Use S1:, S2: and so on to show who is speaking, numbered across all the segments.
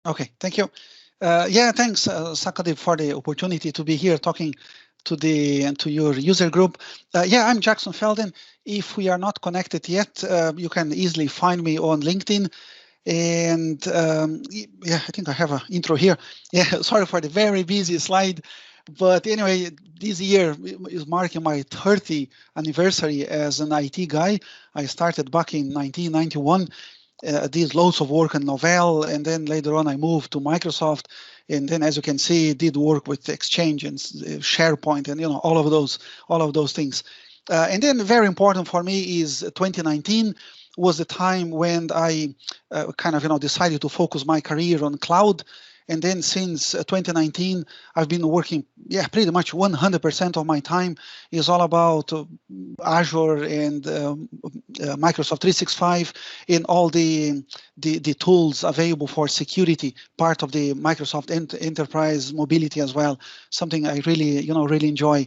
S1: Okay, thank you. Yeah, thanks, Sakadev, for the opportunity to be here talking to your user group. Yeah, I'm Jackson Felden. If we are not connected yet, you can easily find me on LinkedIn. And yeah, I think I have an intro here. Yeah, sorry for the very busy slide. But anyway, this year is marking my 30th anniversary as an IT guy. I started back in 1991. Did loads of work on Novell, and then later on I moved to Microsoft, and then as you can see, did work with Exchange and SharePoint, and all of those things. And then very important for me is 2019 was the time when I kind of decided to focus my career on cloud. And then since 2019, I've been working, yeah, pretty much 100% of my time is all about Azure and Microsoft 365 in all the tools available for security, part of the Microsoft Enterprise Mobility as well, something I really, really enjoy.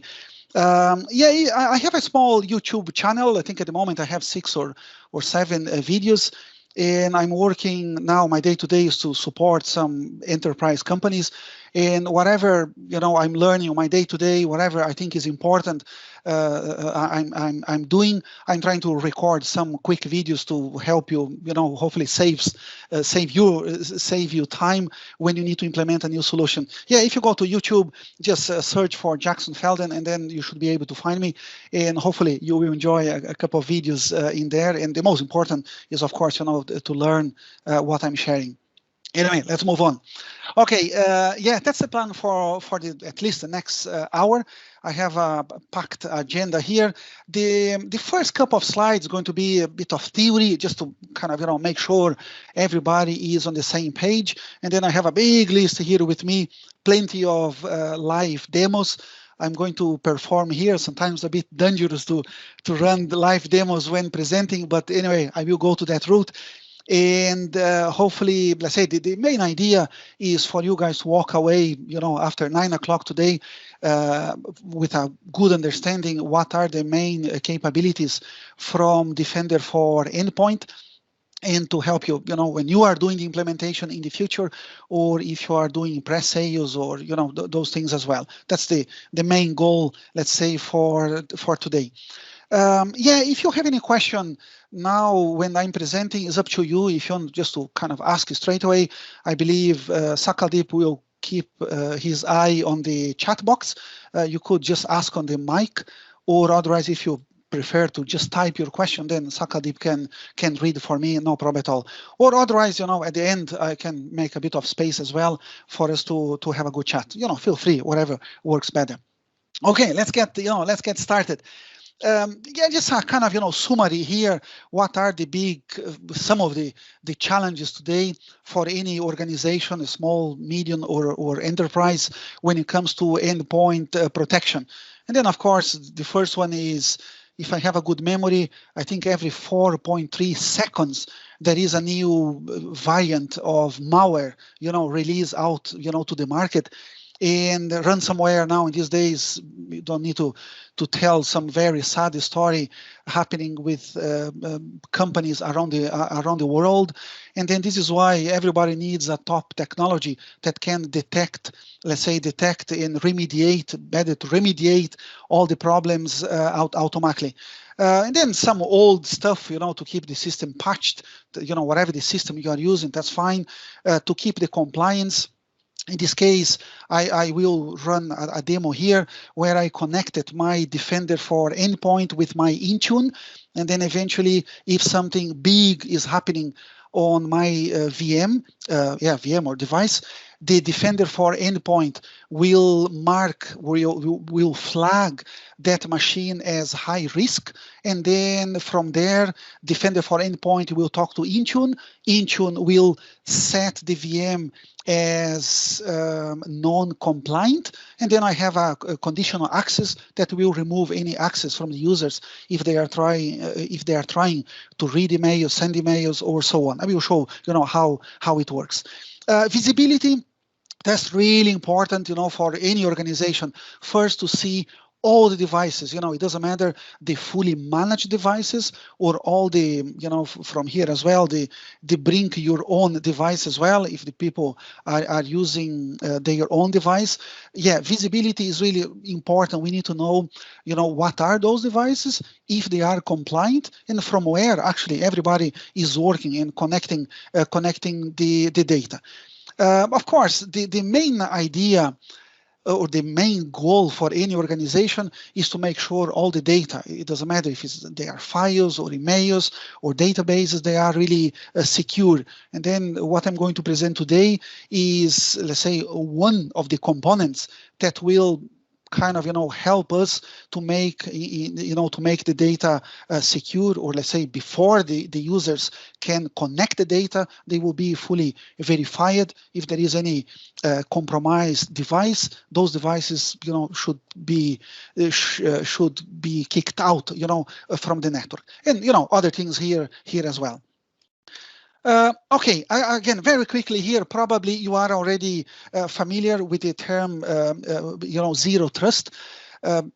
S1: Yeah, I have a small YouTube channel. I think at the moment I have 6 or 7 videos. And I'm working now, my day-to-day is to support some enterprise companies. And whatever, I'm learning on my day-to-day, whatever I think is important, I'm doing. I'm trying to record some quick videos to help you, hopefully save you time when you need to implement a new solution. Yeah, if you go to YouTube, just search for Jackson Felden, and then you should be able to find me. And hopefully you will enjoy a couple of videos in there. And the most important is, of course, to learn what I'm sharing. Anyway, let's move on. Okay, yeah, that's the plan for at least the next hour. I have a packed agenda here. The first couple of slides going to be a bit of theory, just to kind of make sure everybody is on the same page. And then I have a big list here with me, plenty of live demos. I'm going to perform here. Sometimes a bit dangerous to run the live demos when presenting, but anyway, I will go to that route. And hopefully, let's say the main idea is for you guys to walk away, after 9 o'clock today with a good understanding what are the main capabilities from Defender for Endpoint, and to help you, when you are doing the implementation in the future, or if you are doing press sales or, those things as well. That's the main goal, let's say, for today. Yeah, if you have any question now when I'm presenting, it's up to you. If you want just to kind of ask straight away, I believe Sakadeep will keep his eye on the chat box. You could just ask on the mic, or otherwise, if you prefer to just type your question, then Sakadeep can read for me, no problem at all. Or otherwise, at the end, I can make a bit of space as well for us to have a good chat. Feel free, whatever works better. Okay, let's get started. Yeah, just a kind of summary here. What are the some of the challenges today for any organization, a small, medium, or enterprise when it comes to endpoint protection? And then, of course, the first one is, if I have a good memory, I think every 4.3 seconds there is a new variant of malware, release out, to the market. And ransomware now in these days, you don't need to tell some very sad story happening with companies around the world. And then this is why everybody needs a top technology that can detect and remediate, better to remediate all the problems automatically. And then some old stuff, to keep the system patched, whatever the system you are using, that's fine, to keep the compliance. In this case, I will run a demo here where I connected my Defender for Endpoint with my Intune, and then eventually, if something big is happening on my VM or device, the Defender for Endpoint will flag that machine as high risk, and then from there, Defender for Endpoint will talk to Intune. Intune will set the VM as non-compliant, and then I have a conditional access that will remove any access from the users if they are trying to read emails, send emails, or so on. I will show how it works. Visibility. That's really important, for any organization. First, to see all the devices, it doesn't matter the fully managed devices or all the, from here as well, the bring your own device as well, if the people are using their own device. Yeah, visibility is really important. We need to know, what are those devices, if they are compliant, and from where actually everybody is working and connecting the data. Of course, the main idea or the main goal for any organization is to make sure all the data, it doesn't matter if they are files or emails or databases, they are really secure. And then what I'm going to present today is, let's say, one of the components that will kind of help us to make the data secure, or let's say before the users can connect the data, they will be fully verified. If there is any compromised device, those devices should be kicked out from the network, and other things here as well. Okay, again, very quickly here, probably you are already familiar with the term, zero trust.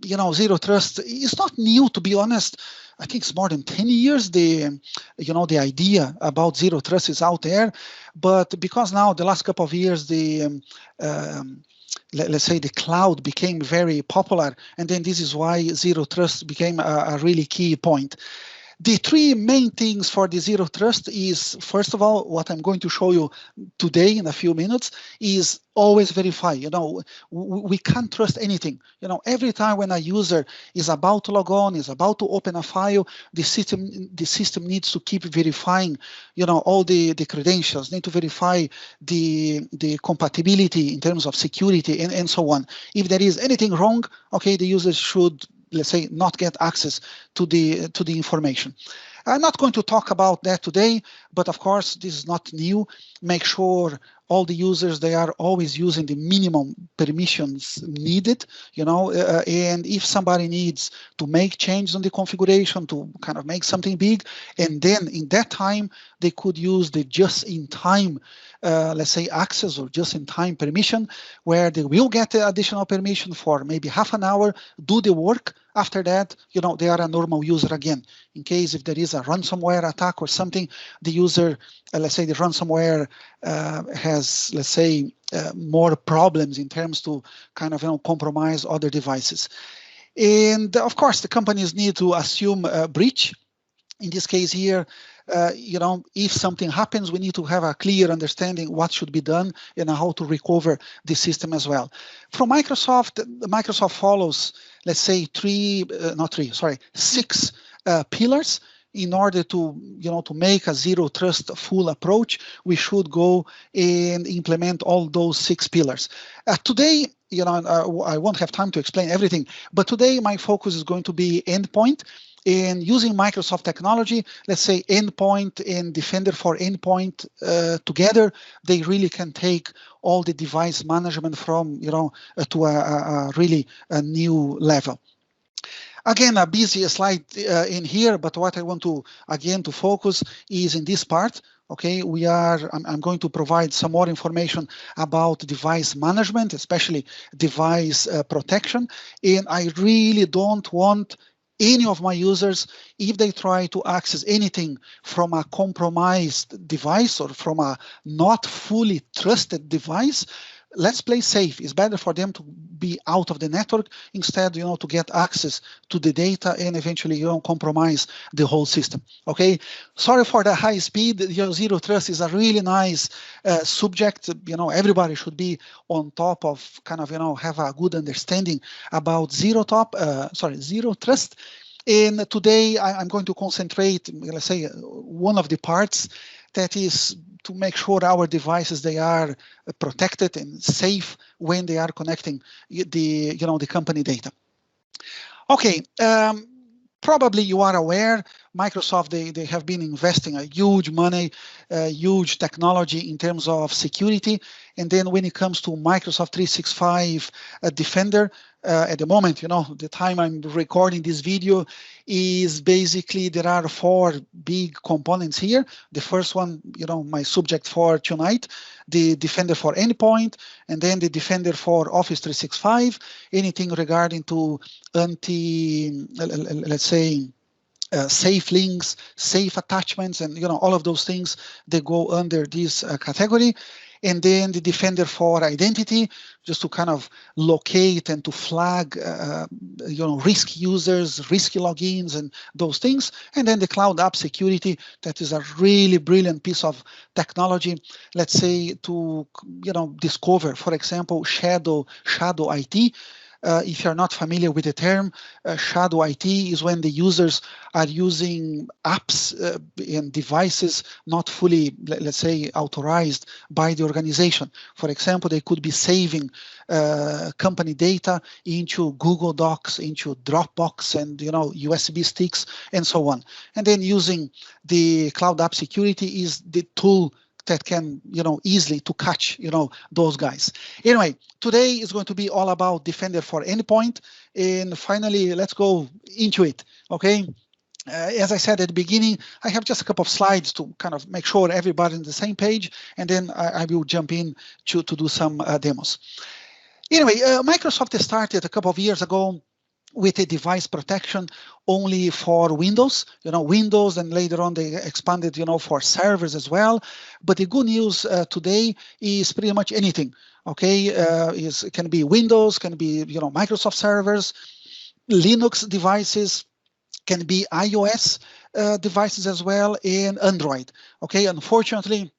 S1: Zero trust is not new, to be honest. I think it's more than 10 years the idea about zero trust is out there, but because now the last couple of years let's say the cloud became very popular, and then this is why zero trust became a really key point. The three main things for the zero trust is, first of all, what I'm going to show you today in a few minutes is always verify. We can't trust anything. Every time when a user is about to log on, is about to open a file, the system needs to keep verifying, all the credentials, need to verify the compatibility in terms of security and so on. If there is anything wrong, okay, the user should, let's say, not get access to the information. I'm not going to talk about that today, but of course, this is not new. Make sure all the users, they are always using the minimum permissions needed, and if somebody needs to make changes on the configuration to kind of make something big, and then in that time, they could use the just-in-time, let's say, access or just-in-time permission, where they will get the additional permission for maybe half an hour, do the work. After that, they are a normal user again. In case if there is a ransomware attack or something, the user, let's say the ransomware has, let's say, more problems in terms to kind of compromise other devices. And of course, the companies need to assume a breach. In this case here, if something happens, we need to have a clear understanding what should be done and how to recover the system as well. From Microsoft follows, let's say, six pillars. In order to, to make a zero trust full approach, we should go and implement all those 6 pillars. Today, I won't have time to explain everything, but today my focus is going to be endpoint. And using Microsoft technology, let's say Endpoint and Defender for Endpoint together, they really can take all the device management from, to a really a new level. Again, a busy slide in here, but what I want to, again, to focus is in this part. Okay, I'm going to provide some more information about device management, especially device protection. And I really don't want any of my users, if they try to access anything from a compromised device or from a not fully trusted device, let's play safe. It's better for them to be out of the network instead, to get access to the data and eventually, compromise the whole system. Okay. Sorry for the high speed. Zero trust is a really nice subject. Everybody should be on top of kind of, have a good understanding about zero trust. And today I'm going to concentrate, let's say, one of the parts that is to make sure our devices, they are protected and safe when they are connecting the company data. Okay, probably you are aware, Microsoft, they have been investing a huge money, huge technology in terms of security. And then when it comes to Microsoft 365 Defender, at the moment, the time I'm recording this video is basically there are 4 big components here. The first one, my subject for tonight, the Defender for Endpoint, and then the Defender for Office 365, anything regarding to let's say, safe links, safe attachments, and all of those things, they go under this category. And then the Defender for Identity, just to kind of locate and to flag, risk users, risky logins, and those things. And then the Cloud App Security, that is a really brilliant piece of technology, let's say, to discover, for example, shadow IT. If you're not familiar with the term, shadow IT is when the users are using apps and devices not fully, let's say, authorized by the organization. For example, they could be saving company data into Google Docs, into Dropbox, and USB sticks, and so on. And then using the Cloud App Security is the tool that can, easily to catch, those guys. Anyway, today is going to be all about Defender for Endpoint. And finally, let's go into it, okay? As I said at the beginning, I have just a couple of slides to kind of make sure everybody's on the same page, and then I will jump in to do some demos. Anyway, Microsoft started a couple of years ago with a device protection only for Windows, Windows, and later on they expanded, for servers as well. But the good news today is pretty much anything, okay? It can be Windows, can be, Microsoft servers, Linux devices, can be iOS devices as well, and Android, okay? Unfortunately,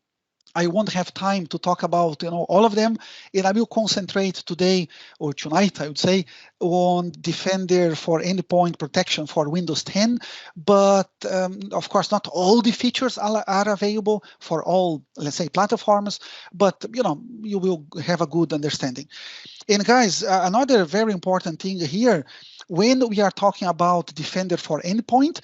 S1: I won't have time to talk about all of them, and I will concentrate today or tonight, I would say, on Defender for Endpoint Protection for Windows 10. But of course, not all the features are available for all, let's say, platforms. But you will have a good understanding. And guys, another very important thing here. When we are talking about Defender for Endpoint,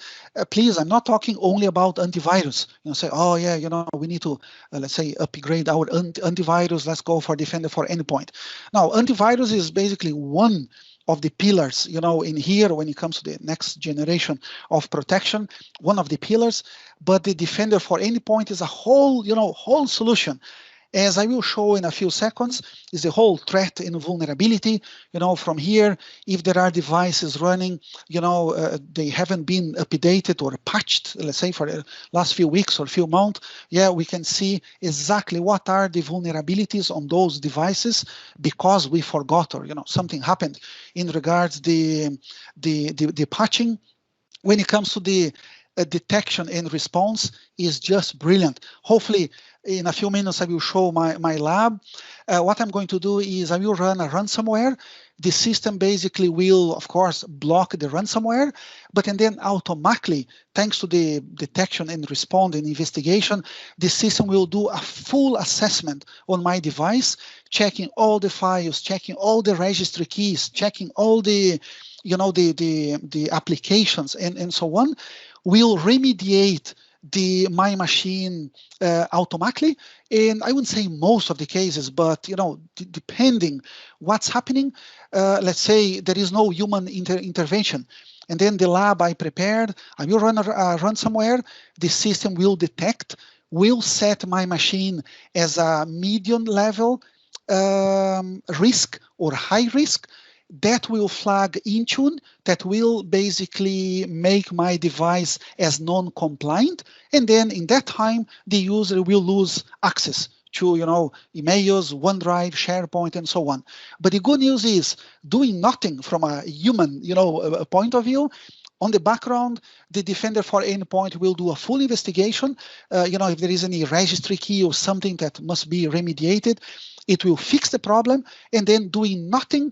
S1: please, I'm not talking only about antivirus. Say, oh yeah, we need to, let's say, upgrade our antivirus. Let's go for Defender for Endpoint. Now, antivirus is basically one of the pillars, in here when it comes to the next generation of protection, one of the pillars. But the Defender for Endpoint is a whole, whole solution. As I will show in a few seconds, is the whole threat and vulnerability. From here, if there are devices running, they haven't been updated or patched, let's say for the last few weeks or few months, we can see exactly what are the vulnerabilities on those devices because we forgot or, something happened in regards the patching. When it comes to the detection and response is just brilliant. Hopefully, in a few minutes, I will show my lab. What I'm going to do is I will run a ransomware. The system basically will, of course, block the ransomware, but and then automatically, thanks to the detection and response and investigation, the system will do a full assessment on my device, checking all the files, checking all the registry keys, checking all the, the applications and so on. Will remediate my machine automatically, and I wouldn't say most of the cases, but depending what's happening, let's say there is no human intervention, and then the lab I prepared, I will run a ransomware. The system will detect, will set my machine as a medium level risk or high risk. That will flag Intune, that will basically make my device as non-compliant. And then in that time, the user will lose access to, emails, OneDrive, SharePoint, and so on. But the good news is doing nothing from a human, point of view. On the background, the Defender for Endpoint will do a full investigation. If there is any registry key or something that must be remediated, it will fix the problem. And then doing nothing,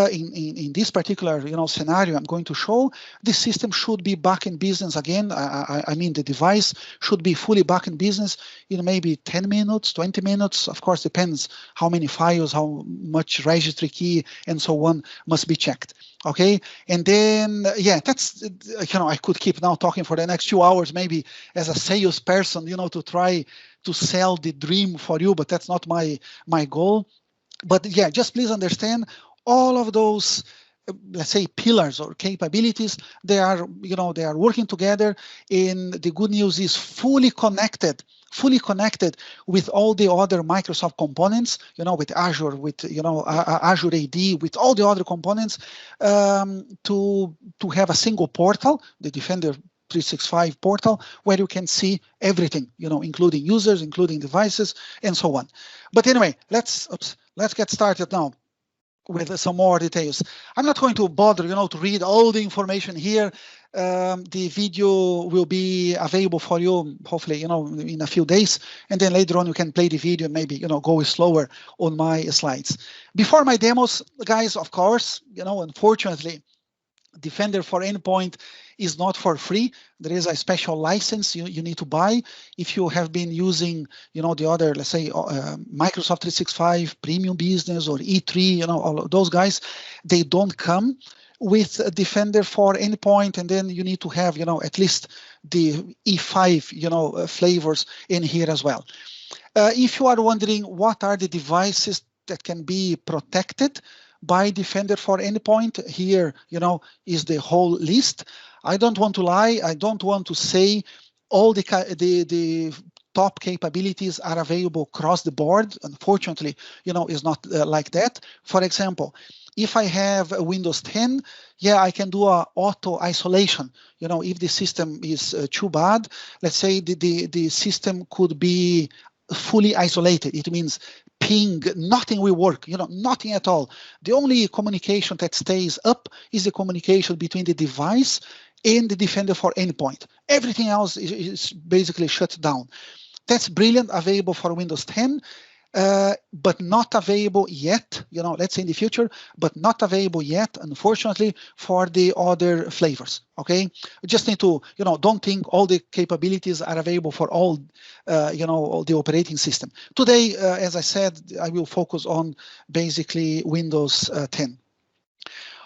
S1: in this particular scenario I'm going to show, the system should be back in business again. I mean the device should be fully back in business in maybe 10 minutes, 20 minutes. Of course, depends how many files, how much registry key and so on must be checked. Okay, and then yeah, that's I could keep now talking for the next 2 hours, maybe as a salesperson, to try to sell the dream for you, but that's not my goal. But yeah, just please understand all of those, let's say, pillars or capabilities. They are working together, and the good news is fully connected with all the other Microsoft components, with Azure, with Azure AD, with all the other components, to have a single portal, the Defender 365 portal, where you can see everything, including users, including devices, and so on. But anyway, let's get started now with some more details. I'm not going to bother, to read all the information here. The video will be available for you, hopefully, in a few days, and then later on you can play the video and maybe, go slower on my slides. Before my demos, guys, of course, unfortunately, Defender for Endpoint is not for free. There is a special license you need to buy. If you have been using, the other, let's say, Microsoft 365 Premium Business or E3, all of those guys, they don't come with Defender for Endpoint, and then you need to have, at least the E5, flavors in here as well. If you are wondering what are the devices that can be protected by Defender for Endpoint, here, is the whole list. I don't want to lie. I don't want to say all the top capabilities are available across the board. Unfortunately, it's not like that. For example, if I have a Windows 10, yeah, I can do a auto isolation. If the system is too bad, let's say the system could be fully isolated. It means ping, nothing will work, nothing at all. The only communication that stays up is the communication between the device and the Defender for Endpoint. Everything else is basically shut down. That's brilliant, available for Windows 10. But not available yet, let's say in the future, but not available yet, unfortunately, for the other flavors, okay? You just need to, don't think all the capabilities are available for all, all the operating system. Today, as I said, I will focus on basically Windows 10.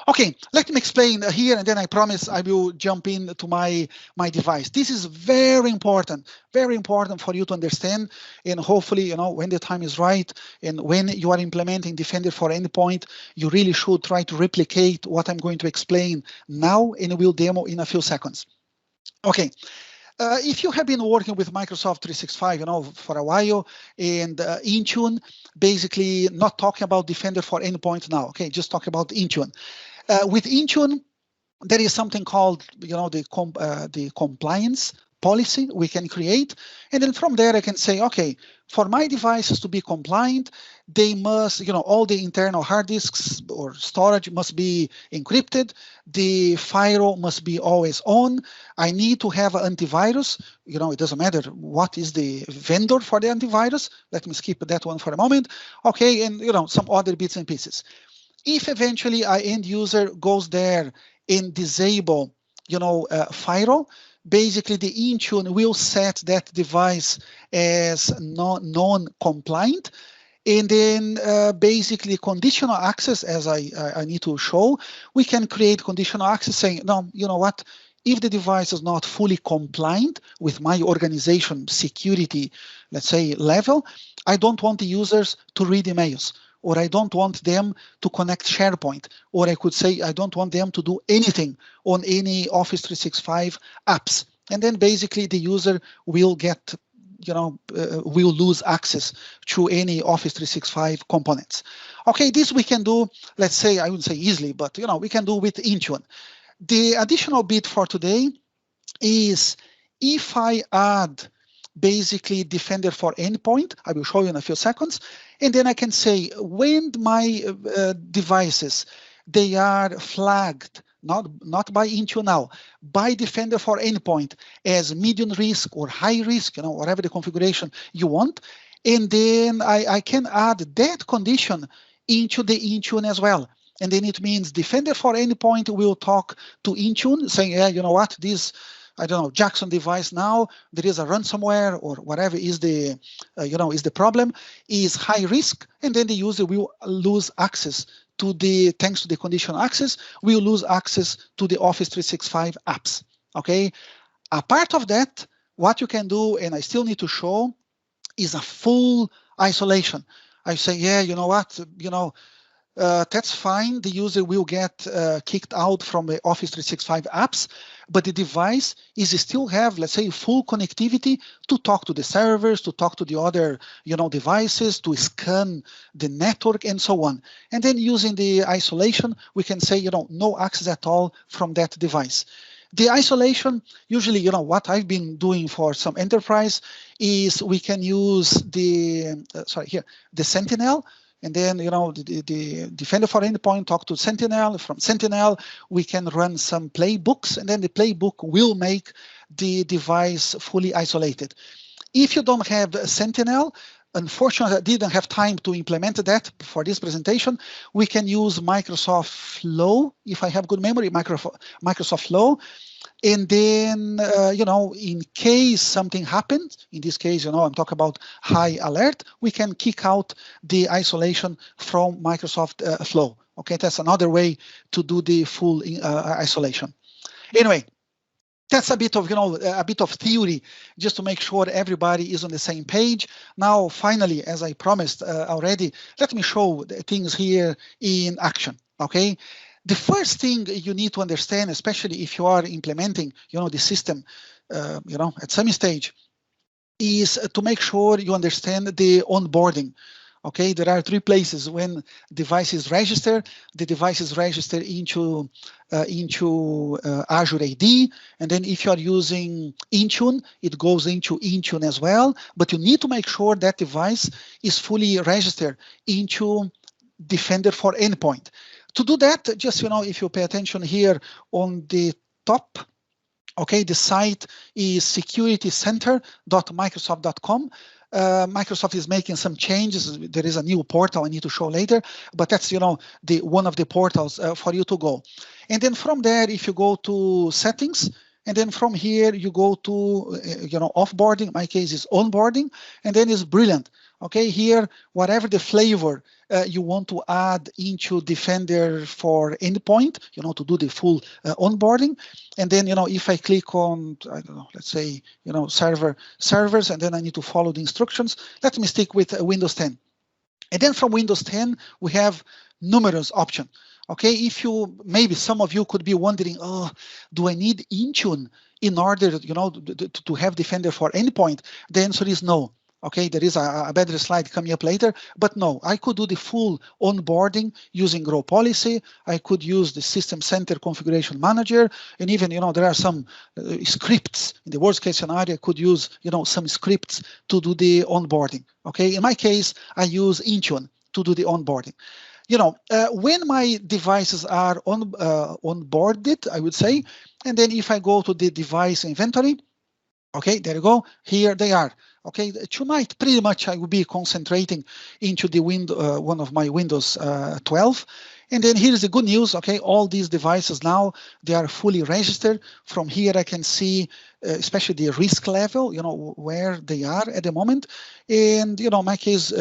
S1: Okay, let me explain here, and then I promise I will jump into my device. This is very important for you to understand, and hopefully, when the time is right, and when you are implementing Defender for Endpoint, you really should try to replicate what I'm going to explain now, and we'll demo in a few seconds. Okay. If you have been working with Microsoft 365, for a while, and Intune, basically not talking about Defender for Endpoint now, okay, just talk about Intune. With Intune, there is something called, the compliance policy we can create. And then from there, I can say, okay, for my devices to be compliant, they must, all the internal hard disks or storage must be encrypted. The firewall must be always on. I need to have an antivirus. It doesn't matter what is the vendor for the antivirus. Let me skip that one for a moment. Okay, and, some other bits and pieces. If eventually an end user goes there and disable, firewall, basically the Intune will set that device as non-compliant. And then basically conditional access, as I need to show, we can create conditional access saying, no, you know what? If the device is not fully compliant with my organization security, let's say, level, I don't want the users to read emails, or I don't want them to connect SharePoint, or I could say I don't want them to do anything on any Office 365 apps. And then basically the user will get, will lose access to any Office 365 components. Okay, this we can do, let's say, I wouldn't say easily, but we can do with Intune. The additional bit for today is if I add basically Defender for Endpoint, I will show you in a few seconds, and then I can say when my devices, they are flagged, not by Intune now, by Defender for Endpoint as medium risk or high risk, whatever the configuration you want, and then I can add that condition into the Intune as well. And then it means Defender for Endpoint will talk to Intune saying, yeah, you know what, this, I don't know, Jackson device now, there is a ransomware or whatever is the, is the problem, is high risk, and then the user will lose access to thanks to the conditional access, we'll lose access to the Office 365 apps. Okay. Apart of that, what you can do, and I still need to show, is a full isolation. I say, yeah, you know what, that's fine. The user will get kicked out from the Office 365 apps, but the device is still have, let's say, full connectivity to talk to the servers, to talk to the other, devices, to scan the network and so on. And then using the isolation, we can say, no access at all from that device. The isolation, usually, what I've been doing for some enterprise is we can use the, the Sentinel. And then, the Defender for Endpoint talk to Sentinel. From Sentinel, we can run some playbooks, and then the playbook will make the device fully isolated. If you don't have Sentinel, unfortunately, I didn't have time to implement that for this presentation. We can use Microsoft Flow, if I have good memory, Microsoft Flow. And then, in case something happens, in this case, I'm talking about high alert, we can kick out the isolation from Microsoft Flow. Okay, that's another way to do the full isolation. Anyway, that's a bit of, a bit of theory, just to make sure everybody is on the same page. Now, finally, as I promised already, let me show the things here in action. Okay. The first thing you need to understand, especially if you are implementing, the system, at some stage, is to make sure you understand the onboarding. Okay, there are 3 places when device is registered. The device is registered into Azure AD, and then if you are using Intune, it goes into Intune as well. But you need to make sure that device is fully registered into Defender for Endpoint. To do that, just, if you pay attention here on the top, okay, the site is securitycenter.microsoft.com. Microsoft is making some changes. There is a new portal I need to show later, but that's, the one of the portals for you to go. And then from there, if you go to settings, and then from here, you go to, offboarding. My case is onboarding, and then it's brilliant. Okay, here, whatever the flavor you want to add into Defender for Endpoint, to do the full onboarding. And then, if I click on, I don't know, let's say, servers, and then I need to follow the instructions. Let me stick with Windows 10. And then from Windows 10, we have numerous options. Okay, if maybe some of you could be wondering, oh, do I need Intune in order, to have Defender for Endpoint? The answer is no. Okay, there is a better slide coming up later, but no, I could do the full onboarding using Grow Policy. I could use the System Center Configuration Manager, and even, there are some scripts. In the worst case scenario, I could use, some scripts to do the onboarding. Okay, in my case, I use Intune to do the onboarding. When my devices are onboarded, I would say, and then if I go to the device inventory, okay, there you go. Here they are. Okay, tonight pretty much I will be concentrating into the one of my Windows 12. And then here's the good news. Okay, all these devices now, they are fully registered. From here I can see especially the risk level, where they are at the moment. And my case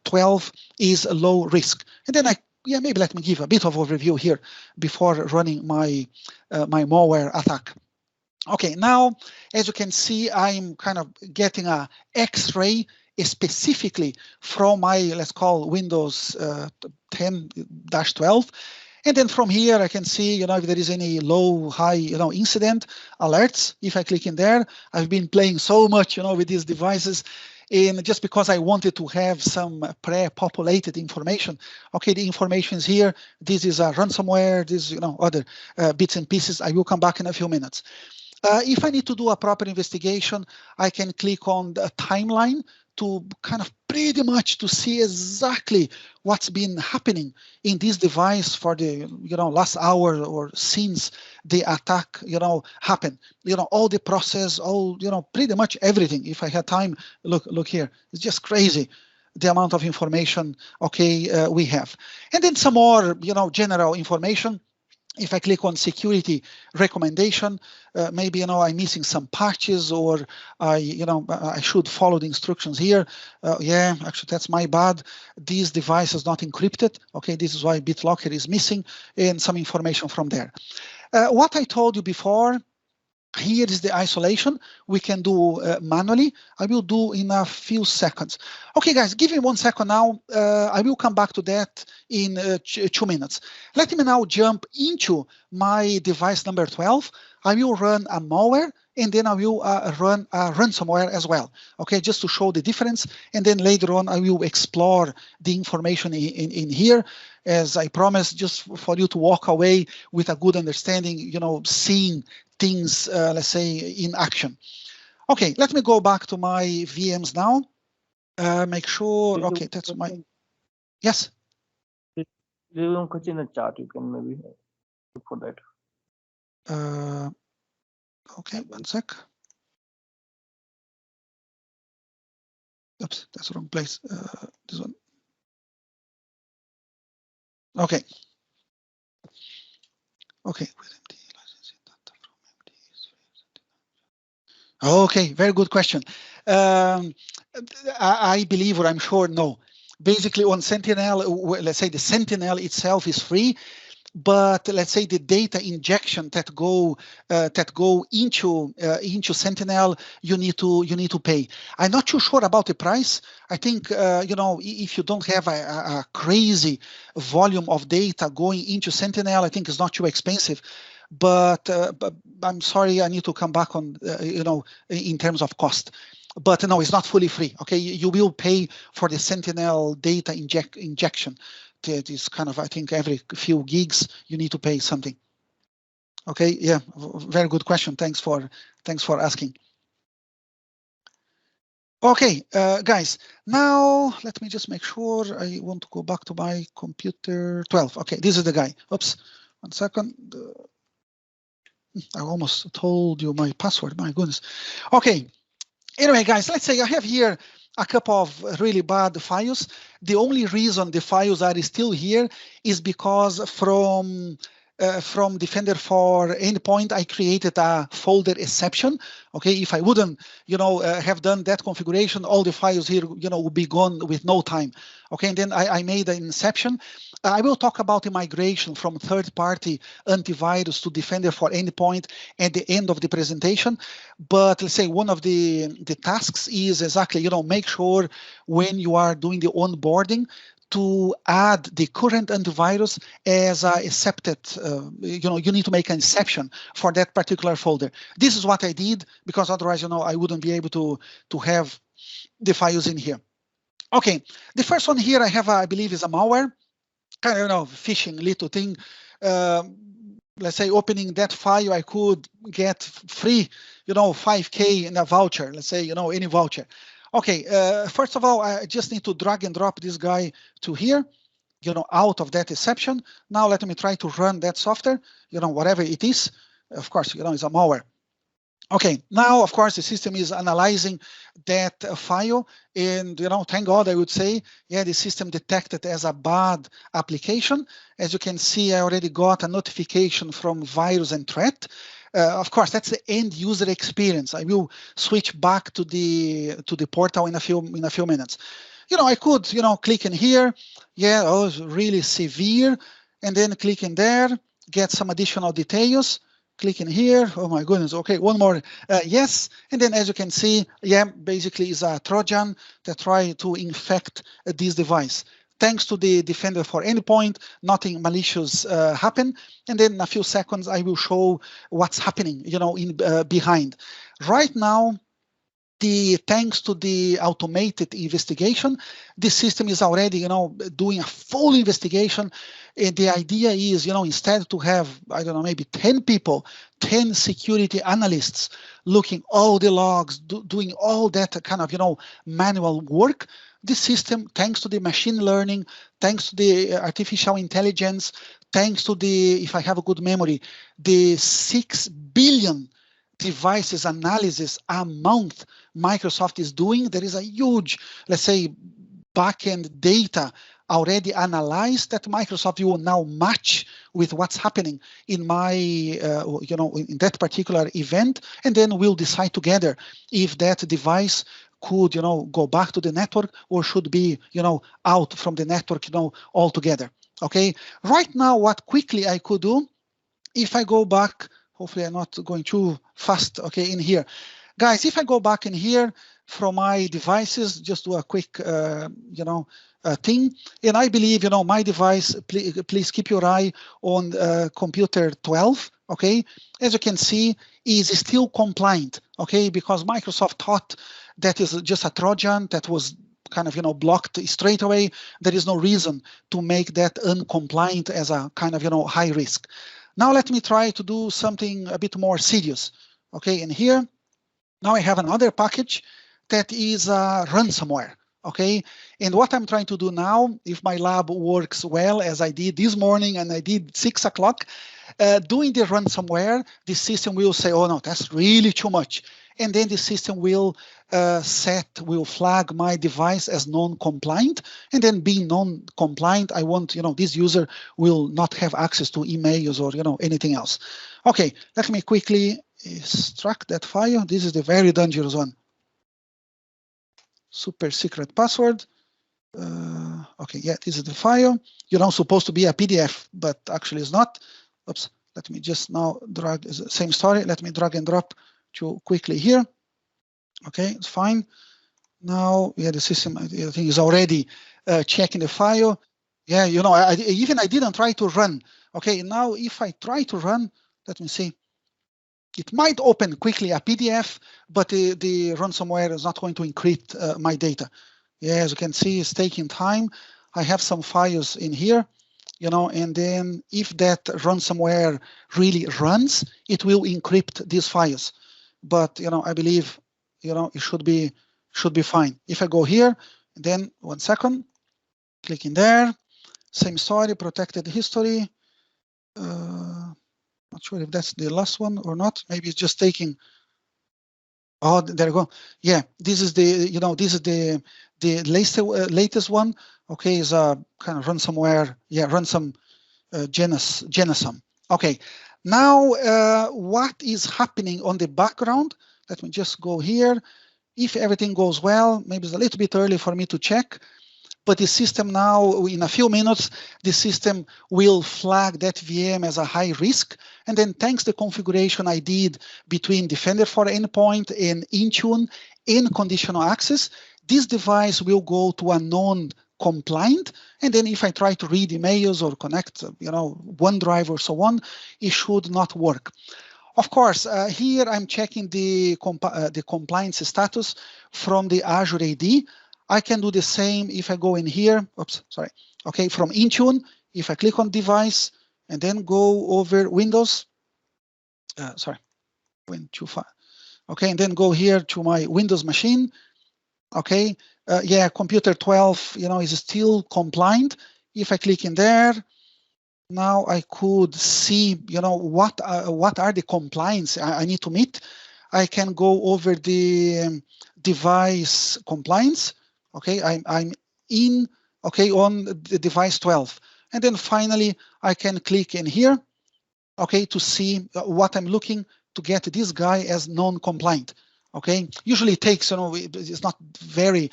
S1: 12 is a low risk. And then maybe let me give a bit of overview here before running my my malware attack. Okay, now, as you can see, I'm kind of getting a X-ray specifically from my, let's call Windows 10-12. And then from here, I can see, if there is any low, high, incident alerts. If I click in there, I've been playing so much, with these devices. And just because I wanted to have some pre-populated information. Okay, the information is here. This is a ransomware, this, other bits and pieces. I will come back in a few minutes. If I need to do a proper investigation, I can click on the timeline to kind of pretty much to see exactly what's been happening in this device for the last hour or since the attack happened. All the process, all pretty much everything. If I had time, look here. It's just crazy the amount of information. Okay, we have, and then some more general information. If I click on security recommendation, maybe I'm missing some patches, or I should follow the instructions here. Yeah, actually that's my bad. This device is not encrypted. Okay, this is why BitLocker is missing, and some information from there. What I told you before. Here is the isolation. We can do manually. I will do in a few seconds. Okay, guys, give me 1 second now. I will come back to that in 2 minutes. Let me now jump into my device number 12. I will run a malware, and then I will run a ransomware as well. Okay, just to show the difference. And then later on, I will explore the information in here. As I promised, just for you to walk away with a good understanding, seeing things, let's say, in action. Okay, let me go back to my VMs now. Make sure, okay, that's my, yes?
S2: There is one question in the chat, you can maybe look for that.
S1: Okay, 1 sec. Oops, that's the wrong place. This one. Okay. Okay. Okay, very good question. I believe, or I'm sure, no. Basically, on Sentinel, let's say the Sentinel itself is free, but let's say the data injection that go into Sentinel, you need to pay. I'm not too sure about the price. I think if you don't have a crazy volume of data going into Sentinel, I think it's not too expensive. But I'm sorry, I need to come back on in terms of cost. But no, it's not fully free. Okay, you will pay for the Sentinel data injection. That is kind of, I think, every few gigs you need to pay something. Okay, yeah, very good question. Thanks for asking. Okay, guys, now let me just make sure. I want to go back to my computer 12. Okay, this is the guy. Oops, 1 second. I almost told you my password. My goodness. Okay. Anyway, guys, let's say I have here a couple of really bad files. The only reason the files are still here is because from Defender for Endpoint, I created a folder exception. Okay, if I wouldn't, have done that configuration, all the files here, would be gone with no time. Okay, and then I made an exception. I will talk about the migration from third-party antivirus to Defender for Endpoint at the end of the presentation. But let's say one of the tasks is exactly, make sure when you are doing the onboarding to add the current antivirus as a accepted, you need to make an exception for that particular folder. This is what I did, because otherwise, I wouldn't be able to have the files in here. Okay, the first one here I have, I believe, is a malware, kind of, phishing little thing. Let's say opening that file, I could get free, 5K in a voucher, let's say, any voucher. Okay, first of all, I just need to drag and drop this guy to here, out of that exception. Now let me try to run that software, whatever it is. Of course, it's a malware. Okay, now, of course, the system is analyzing that file, and, thank God, I would say, yeah, the system detected as a bad application. As you can see, I already got a notification from virus and threat. Of course, that's the end user experience. I will switch back to the portal in a few minutes. I could, click in here. Yeah, oh, it's really severe, and then click in there, get some additional details. Click in here. Oh my goodness. Okay, one more. Yes, and then as you can see, yeah, basically is a Trojan that try to infect this device. Thanks to the Defender for Endpoint, nothing malicious happened. And then in a few seconds, I will show what's happening, in behind. Right now, thanks to the automated investigation, the system is already, doing a full investigation. And the idea is, instead to have, I don't know, maybe 10 people, 10 security analysts looking all the logs, doing all that kind of, manual work, the system, thanks to the machine learning, thanks to the artificial intelligence, thanks to the, if I have a good memory, the 6 billion devices analysis a month Microsoft is doing. There is a huge, let's say, backend data already analyzed that Microsoft will now match with what's happening in my, in that particular event, and then we'll decide together if that device could, go back to the network or should be, out from the network, altogether. Okay. Right now, what quickly I could do, if I go back, hopefully I'm not going too fast. Okay, in here, guys, if I go back in here from my devices, just do a quick, thing. And I believe, my device, please keep your eye on computer 12. Okay, as you can see, is still compliant. Okay, because Microsoft thought that is just a Trojan that was kind of, blocked straight away. There is no reason to make that uncompliant as a kind of, high risk. Now let me try to do something a bit more serious. Okay, and here, now I have another package that is ransomware. Okay, and what I'm trying to do now, if my lab works well, as I did this morning and I did 6 o'clock, doing the ransomware, the system will say, oh no, that's really too much. And then the system will flag my device as non-compliant. And then being non-compliant, I want, this user will not have access to emails or, anything else. Okay, let me quickly extract that file. This is the very dangerous one. Super secret password. Okay, yeah, this is the file. Supposed to be a PDF, but actually it's not. Oops, let me just now drag, same story. Let me drag and drop to quickly here. Okay, it's fine. Now, yeah, the system, I think, is already checking the file. Yeah, I didn't try to run. Okay, now if I try to run, let me see. It might open quickly a PDF, but the ransomware is not going to encrypt my data. Yeah, as you can see, it's taking time. I have some files in here, and then if that ransomware really runs, it will encrypt these files. But, I believe, it should be fine. If I go here, then 1 second, click in there, same story, protected history. Not sure if that's the last one or not. Maybe it's just taking. Oh, there you go. Yeah, this is the latest one. Okay, is a kind of ransomware. Yeah, ransom genocide. Okay, now what is happening on the background? Let me just go here. If everything goes well, maybe it's a little bit early for me to check. But the system now, in a few minutes, the system will flag that VM as a high risk. And then thanks to the configuration I did between Defender for Endpoint and Intune in conditional access, this device will go to a non-compliant. And then if I try to read emails or connect, OneDrive or so on, it should not work. Of course, here I'm checking the compliance status from the Azure AD. I can do the same if I go in here. Oops, sorry. Okay, from Intune, if I click on device and then go over Windows. Sorry, went too far. Okay, and then go here to my Windows machine. Okay, yeah, computer 12, is still compliant. If I click in there, now I could see, what are the compliance I need to meet. I can go over the device compliance. Okay, I'm in, okay, on the device 12. And then finally, I can click in here, okay, to see what I'm looking to get this guy as non-compliant. Okay, usually it takes, it's not very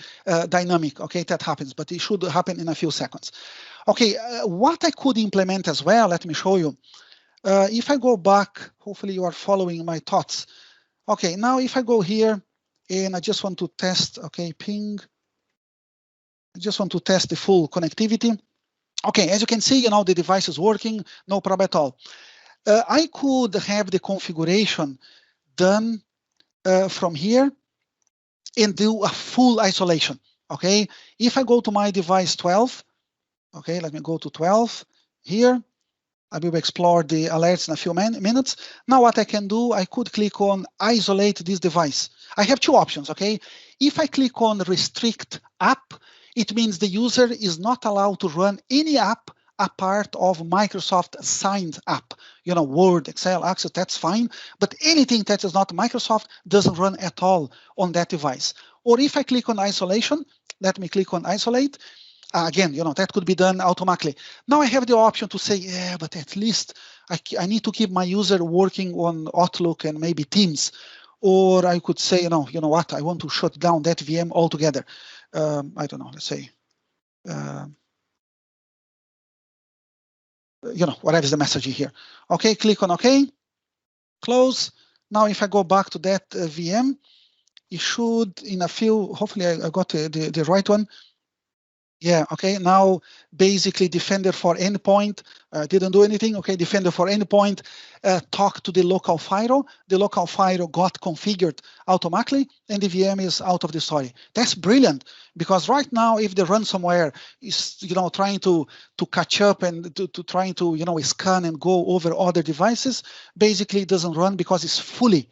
S1: dynamic, okay, that happens, but it should happen in a few seconds. Okay, what I could implement as well, let me show you. If I go back, hopefully you are following my thoughts. Okay, now if I go here and I just want to test, okay, ping. I just want to test the full connectivity. Okay, as you can see, the device is working, no problem at all. I could have the configuration done from here and do a full isolation. Okay, if I go to my device 12, okay, let me go to 12 here. I will explore the alerts in a few minutes. Now what I can do, I could click on isolate this device. I have two options, okay? If I click on restrict app, it means the user is not allowed to run any app apart of Microsoft signed app. Word, Excel, Access, that's fine. But anything that is not Microsoft doesn't run at all on that device. Or if I click on isolation, let me click on isolate. again, that could be done automatically. Now I have the option to say, yeah, but at least I need to keep my user working on Outlook and maybe Teams. Or I could say, you know what, I want to shut down that VM altogether. I don't know, let's say, whatever is the message here. Okay, click on OK, close. Now if I go back to that VM, it should, in a few, hopefully I got the right one. Yeah, okay, now basically Defender for Endpoint didn't do anything. Okay, Defender for Endpoint talked to the local firewall. The local firewall got configured automatically, and the VM is out of the story. That's brilliant, because right now, if the ransomware is trying to catch up and to trying to scan and go over other devices, basically it doesn't run because it's fully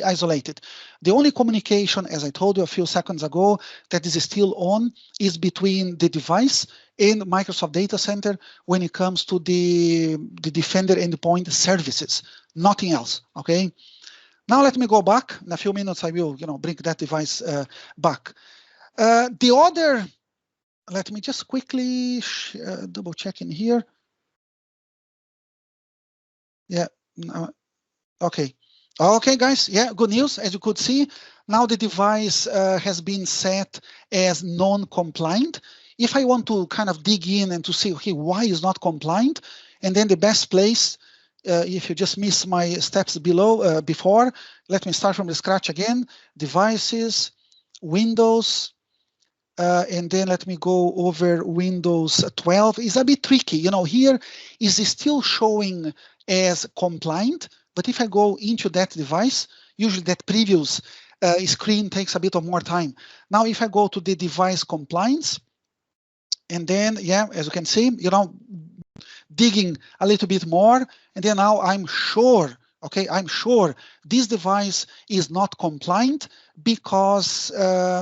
S1: isolated. The only communication, as I told you a few seconds ago, that is still on is between the device and Microsoft Data Center when it comes to the Defender endpoint services, nothing else, okay? Now let me go back. In a few minutes, I will bring that device back. The other, let me just quickly double check in here. Yeah, okay. Okay, guys, yeah, good news. As you could see, now the device has been set as non-compliant. If I want to kind of dig in and to see, okay, why is not compliant? And then the best place, if you just miss my steps below, before, let me start from the scratch again. Devices, Windows, and then let me go over Windows 12. It's a bit tricky. Here is still showing as compliant, but if I go into that device, usually that previous screen takes a bit of more time. Now, if I go to the device compliance, and then, yeah, as you can see, digging a little bit more, and then now I'm sure, okay, I'm sure this device is not compliant because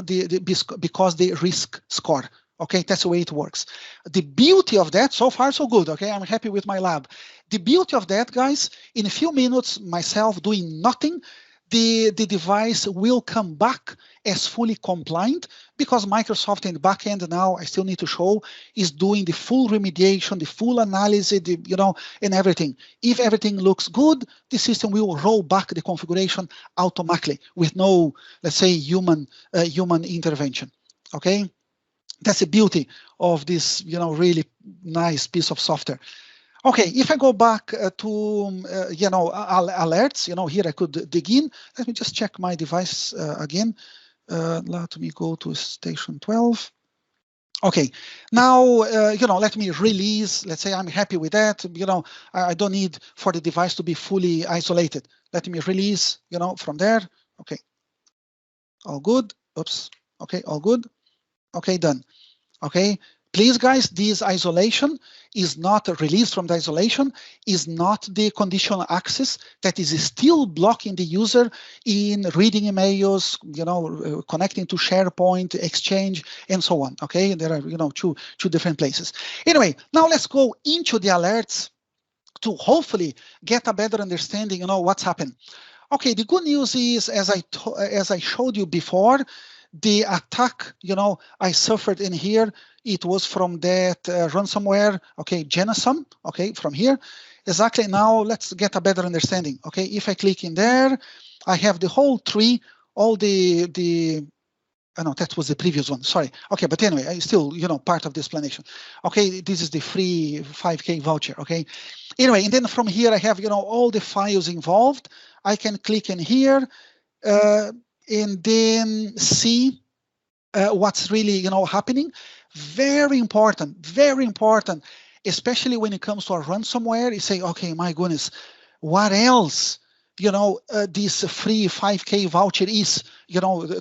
S1: because the risk score. Okay, that's the way it works. The beauty of that, so far so good. Okay, I'm happy with my lab. The beauty of that, guys, in a few minutes, myself doing nothing, the device will come back as fully compliant, because Microsoft in the back end now, I still need to show, is doing the full remediation, the full analysis, and everything. If everything looks good, the system will roll back the configuration automatically with no, let's say, human intervention. Okay, that's the beauty of this, really nice piece of software. Okay, if I go back to alerts, here I could dig in. Let me just check my device again. Let me go to station 12. Okay, now, let me release. Let's say I'm happy with that. I don't need for the device to be fully isolated. Let me release, from there. Okay, all good. Oops. Okay, all good. Okay, done. Okay, please, guys, this isolation is not released from the isolation, is not the conditional access that is still blocking the user in reading emails, connecting to SharePoint, Exchange, and so on. Okay, there are two different places. Anyway, now let's go into the alerts to hopefully get a better understanding, what's happened. Okay, the good news is, as I showed you before, the attack, I suffered in here, it was from that ransomware, okay, Genosum, okay, from here. Exactly, now let's get a better understanding, okay? If I click in there, I have the whole tree, all oh no, that was the previous one, sorry. Okay, but anyway, I still, part of the explanation. Okay, this is the free 5K voucher, okay? Anyway, and then from here, I have, all the files involved. I can click in here, and then see what's really happening. Very important, especially when it comes to a ransomware. You say, okay, my goodness, what else this free 5K voucher is,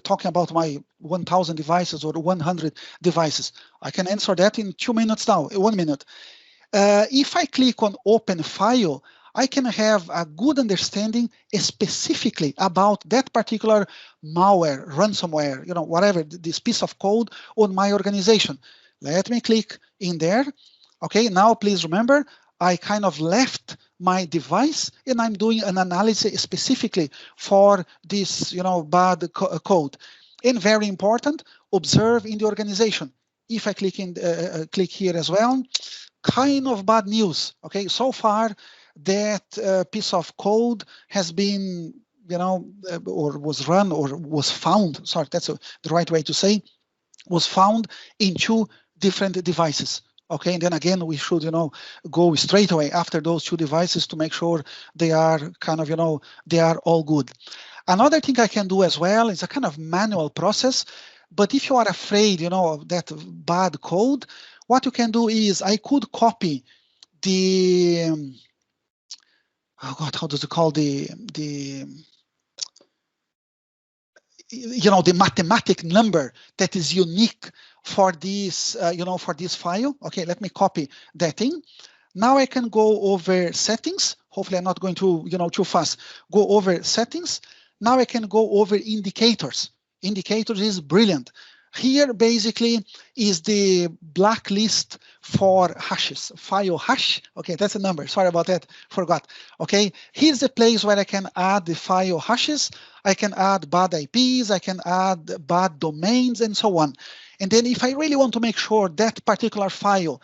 S1: talking about my 1,000 devices or 100 devices. I can answer that in 2 minutes now, 1 minute. If I click on open file, I can have a good understanding specifically about that particular malware, ransomware, whatever, this piece of code on my organization. Let me click in there. Okay, now please remember, I kind of left my device and I'm doing an analysis specifically for this, bad code. And very important, observe in the organization. if I click click here as well, kind of bad news. Okay, so far that piece of code has been, or was run or was found. Sorry, that's the right way to say. Was found in 2 different devices. Okay, and then again, we should, go straight away after those 2 devices to make sure they are kind of, they are all good. Another thing I can do as well is a kind of manual process. But if you are afraid, of that bad code, what you can do is I could copy the, oh God, how does it call the mathematic number that is unique for this, for this file. Okay, let me copy that in. Now I can go over settings. Hopefully I'm not going to, too fast. Go over settings. Now I can go over indicators. Indicators is brilliant. Here basically is the blacklist for hashes, file hash. Okay, that's a number. Sorry about that, forgot. Okay, here's the place where I can add the file hashes. I can add bad IPs, I can add bad domains and so on. And then if I really want to make sure that particular file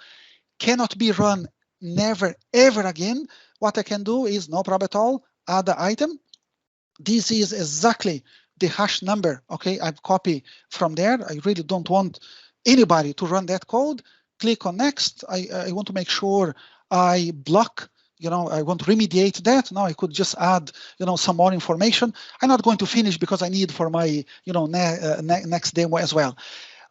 S1: cannot be run never, ever again, what I can do is no problem at all, add the item. This is exactly the hash number, okay, I've copied from there. I really don't want anybody to run that code. Click on next. I want to make sure I block, I want to remediate that. Now I could just add, some more information. I'm not going to finish because I need for my, next demo as well.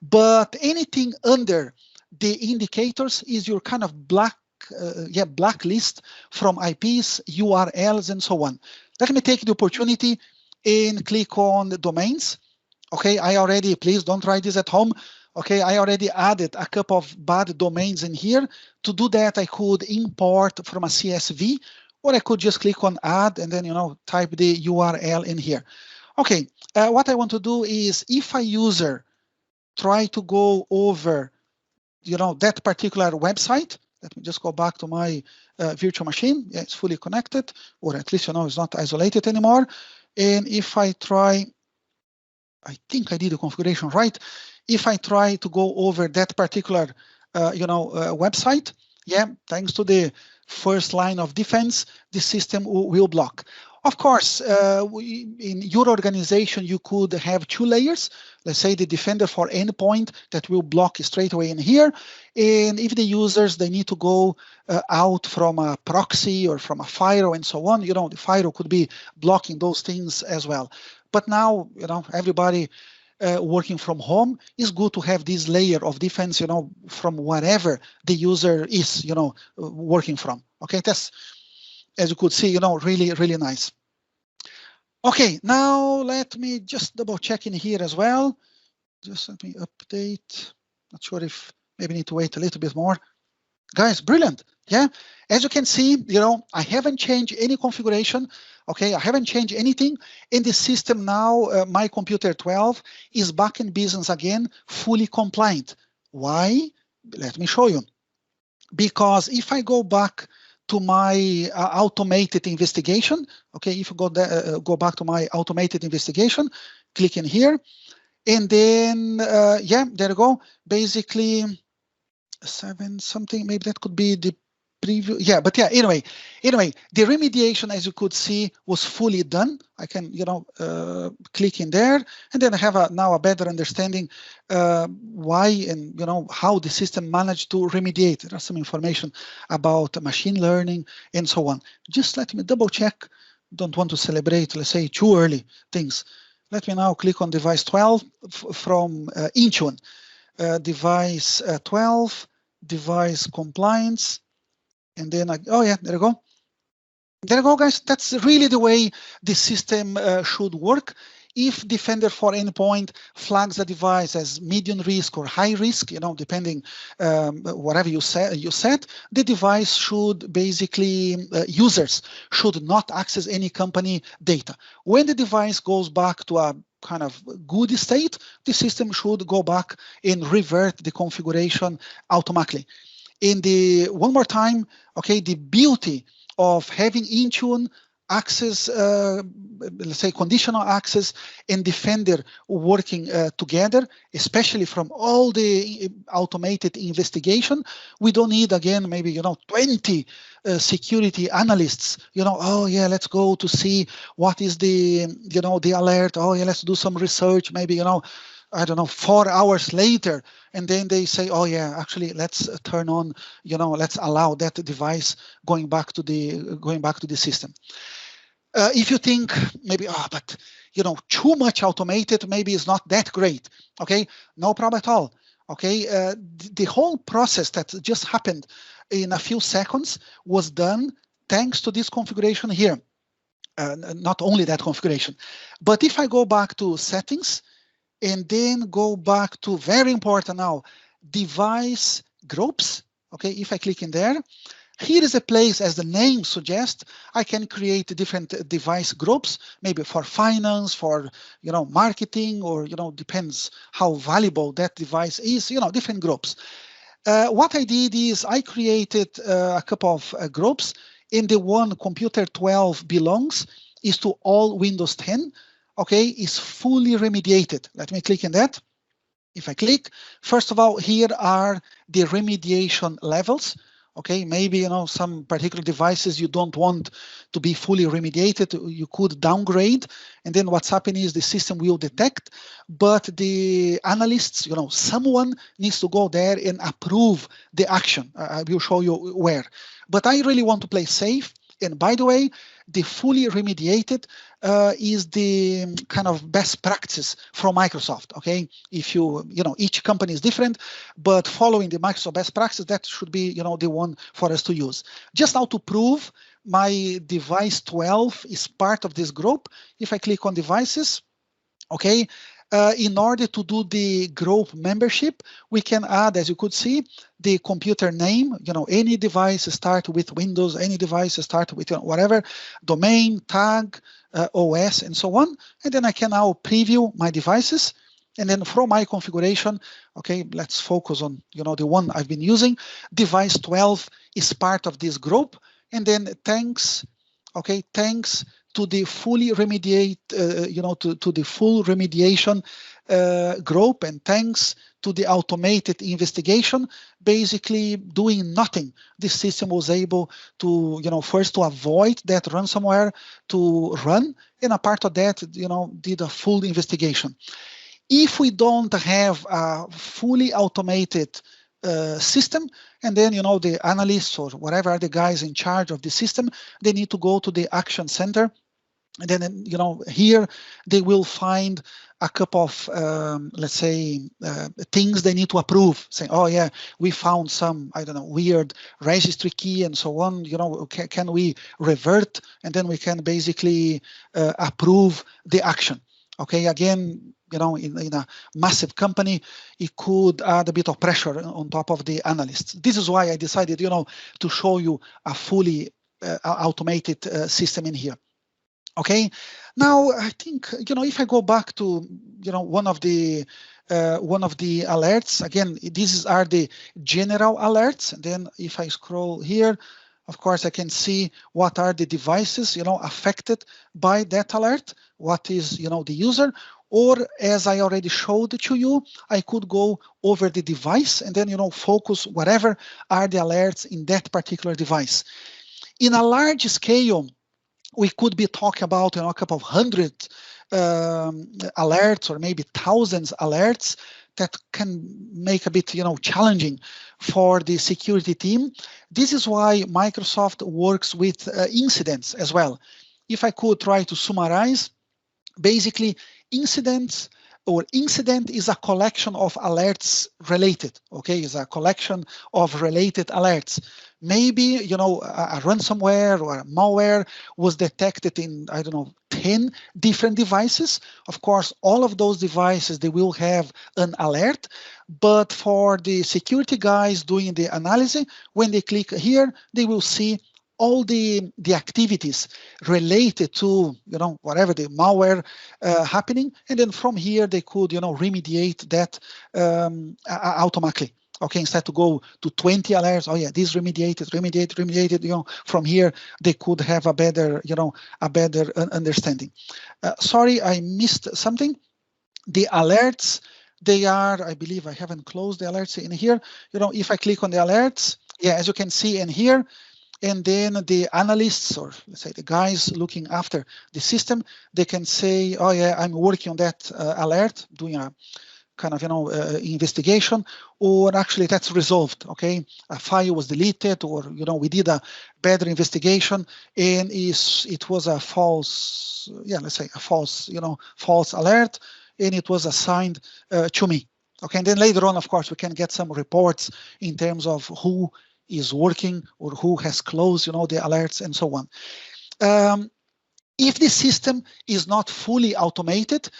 S1: But anything under the indicators is your kind of blacklist from IPs, URLs, and so on. Let me take the opportunity and click on the domains. Okay, please don't try this at home. Okay, I already added a couple of bad domains in here. To do that, I could import from a CSV, or I could just click on add and then, type the URL in here. Okay, what I want to do is if a user try to go over, that particular website, let me just go back to my virtual machine. Yeah, it's fully connected, or at least, it's not isolated anymore. And if I try, I think I did the configuration right. If I try to go over that particular, website, yeah, thanks to the first line of defense, the system will block. Of course, in your organization, you could have 2 layers. Let's say the defender for endpoint that will block straight away in here. And if the users, they need to go out from a proxy or from a firewall and so on, the firewall could be blocking those things as well. But now, everybody working from home, is good to have this layer of defense, from wherever the user is, working from. Okay, that's, as you could see, really, really nice. Okay, now let me just double check in here as well. Just let me update. Not sure if maybe need to wait a little bit more. Guys, brilliant. Yeah, as you can see, I haven't changed any configuration. Okay, I haven't changed anything in the system now. My computer 12 is back in business again, fully compliant. Why? Let me show you. Because if I go back to my automated investigation, okay, if you go back to my automated investigation, click in here, and then yeah, there you go. Basically, 7 something. Maybe that could be the preview. Yeah, but yeah. Anyway, the remediation, as you could see, was fully done. I can, click in there, and then I have now a better understanding why and how the system managed to remediate. There's some information about machine learning and so on. Just let me double check. Don't want to celebrate, let's say, too early things. Let me now click on device 12 from Intune. Device 12, device compliance, and then oh yeah, there you go. There you go, guys. That's really the way the system should work. If Defender for Endpoint flags a device as medium risk or high risk, depending whatever you set, the device should basically, users should not access any company data. When the device goes back to a kind of good state, the system should go back and revert the configuration automatically. One more time, okay, the beauty of having Intune access, let's say conditional access and Defender working together, especially from all the automated investigation. We don't need, again, maybe, 20 security analysts, oh yeah, let's go to see what is the, the alert. Oh yeah, let's do some research, maybe, I don't know, 4 hours later, and then they say, oh yeah, actually let's turn on, let's allow that device going back to the system. If you think maybe, but too much automated, maybe it's not that great. Okay, no problem at all. Okay, the whole process that just happened in a few seconds was done thanks to this configuration here. Not only that configuration, but if I go back to settings and then go back to, very important now, device groups. Okay, if I click in there, here is a place, as the name suggests, I can create different device groups, maybe for finance, for marketing, or depends how valuable that device is, different groups. What I did is I created a couple of groups. In the one computer 12 belongs is to all Windows 10. Okay, is fully remediated. Let me click on that. If I click, first of all, here are the remediation levels. Okay, maybe some particular devices you don't want to be fully remediated, you could downgrade, and then what's happening is the system will detect, but the analysts, someone needs to go there and approve the action. I will show you where, but I really want to play safe. And by the way, the fully remediated is the kind of best practice from Microsoft. Okay, if each company is different, but following the Microsoft best practice, that should be the one for us to use. Just now to prove, my device 12 is part of this group. If I click on devices, okay, in order to do the group membership, we can add, as you could see, the computer name. Any device start with Windows, any device start with whatever, domain, tag, OS, and so on. And then I can now preview my devices. And then from my configuration, okay, let's focus on the one I've been using. Device 12 is part of this group. And then thanks to the fully remediate, to the full remediation group, and thanks to the automated investigation, basically doing nothing, this system was able to, first to avoid that ransomware to run, and a part of that, did a full investigation. If we don't have a fully automated system, and then the analysts or whatever are the guys in charge of the system, they need to go to the action center, and then here they will find a couple of let's say things they need to approve, saying, oh yeah, we found some, I don't know, weird registry key and so on, can we revert, and then we can basically approve the action. Okay, again, in a massive company, it could add a bit of pressure on top of the analysts. This is why I decided, to show you a fully automated system in here. Okay, now I think, if I go back to, one of the alerts, again, these are the general alerts. And then if I scroll here, of course, I can see what are the devices, affected by that alert, what is, the user, or as I already showed to you, I could go over the device and then, focus whatever are the alerts in that particular device. In a large scale, we could be talking about, a couple of hundred alerts, or maybe thousands alerts that can make a bit, challenging for the security team. This is why Microsoft works with incidents as well. If I could try to summarize, basically, incident is a collection of alerts related, okay? It's a collection of related alerts. Maybe, a ransomware or a malware was detected in, I don't know, 10 different devices. Of course, all of those devices, they will have an alert, but for the security guys doing the analysis, when they click here, they will see all the activities related to, whatever the malware happening. And then from here, they could, remediate that automatically. Okay, instead to go to 20 alerts, oh yeah, this remediated, you know, from here they could have a better, you know, a better understanding. Sorry, I missed something. The alerts, they are, I believe I haven't closed the alerts in here. You know, if I click on the alerts, yeah, as you can see in here, and then the analysts, or let's say the guys looking after the system, they can say, oh yeah, I'm working on that alert, doing a kind of, you know, investigation, or actually that's resolved. Okay, a file was deleted, or, you know, we did a better investigation and it was a false, yeah, let's say a false, you know, false alert, and it was assigned to me. Okay, and then later on, of course, we can get some reports in terms of who is working or who has closed, you know, the alerts and so on. If the system is not fully automated,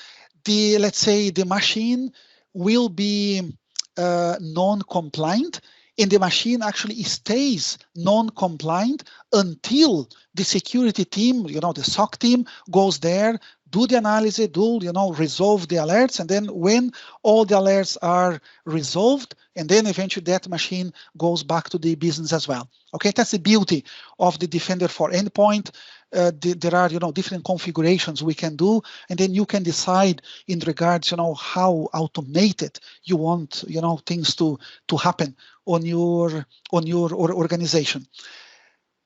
S1: let's say the machine will be non-compliant, and the machine actually stays non-compliant until the security team, you know, the SOC team goes there, do the analysis, you know, resolve the alerts, and then when all the alerts are resolved, and then eventually that machine goes back to the business as well. Okay, that's the beauty of the Defender for Endpoint. There are, you know, different configurations we can do, and then you can decide in regards, you know, how automated you want, you know, things to happen on your organization.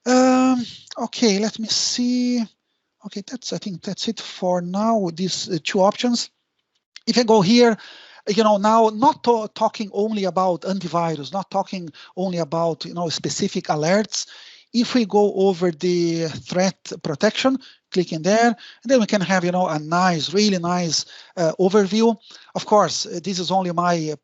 S1: Okay, let me see. Okay, I think that's it for now. These two options. If I go here, you know, now not talking only about antivirus, not talking only about, you know, specific alerts. If we go over the threat protection, click in there, and then we can have, you know, a nice, really nice overview. Of course, this is only my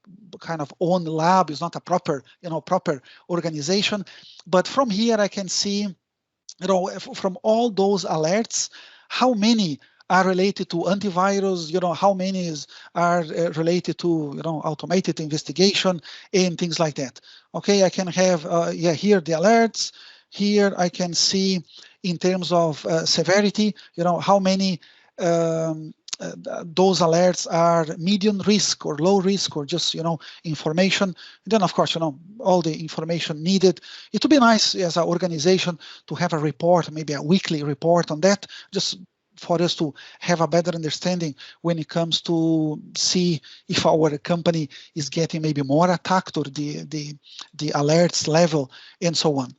S1: kind of own lab. It's not a proper, you know, proper organization. But from here, I can see, you know, from all those alerts, how many are related to antivirus, you know, how many are related to, you know, automated investigation and things like that. Okay, I can have, yeah, here the alerts. Here I can see in terms of severity, you know, how many those alerts are medium risk or low risk, or just, you know, information. And then of course, you know, all the information needed. It would be nice as an organization to have a report, maybe a weekly report on that, just for us to have a better understanding when it comes to see if our company is getting maybe more attacked, or the alerts level and so on.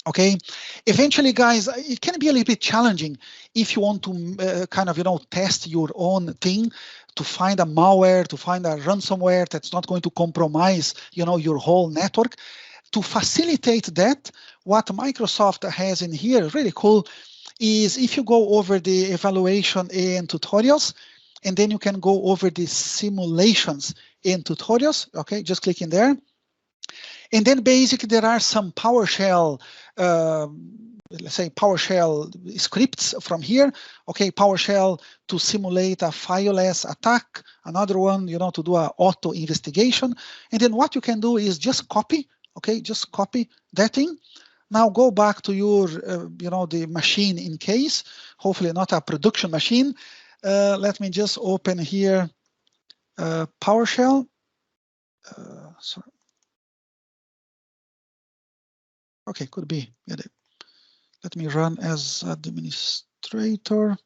S1: Okay, eventually, guys, it can be a little bit challenging if you want to kind of, you know, test your own thing to find a malware, to find a ransomware that's not going to compromise, you know, your whole network. To facilitate that, what Microsoft has in here, really cool, is if you go over the evaluation and tutorials, and then you can go over the simulations and tutorials. Okay, just click in there. And then basically there are some PowerShell, let's say PowerShell scripts from here. Okay, PowerShell to simulate a fileless attack. Another one, you know, to do an auto investigation. And then what you can do is just copy. Okay, just copy that thing. Now go back to your, you know, the machine in case. Hopefully not a production machine. Let me just open here PowerShell. Sorry. Okay, could be. Let me run as administrator.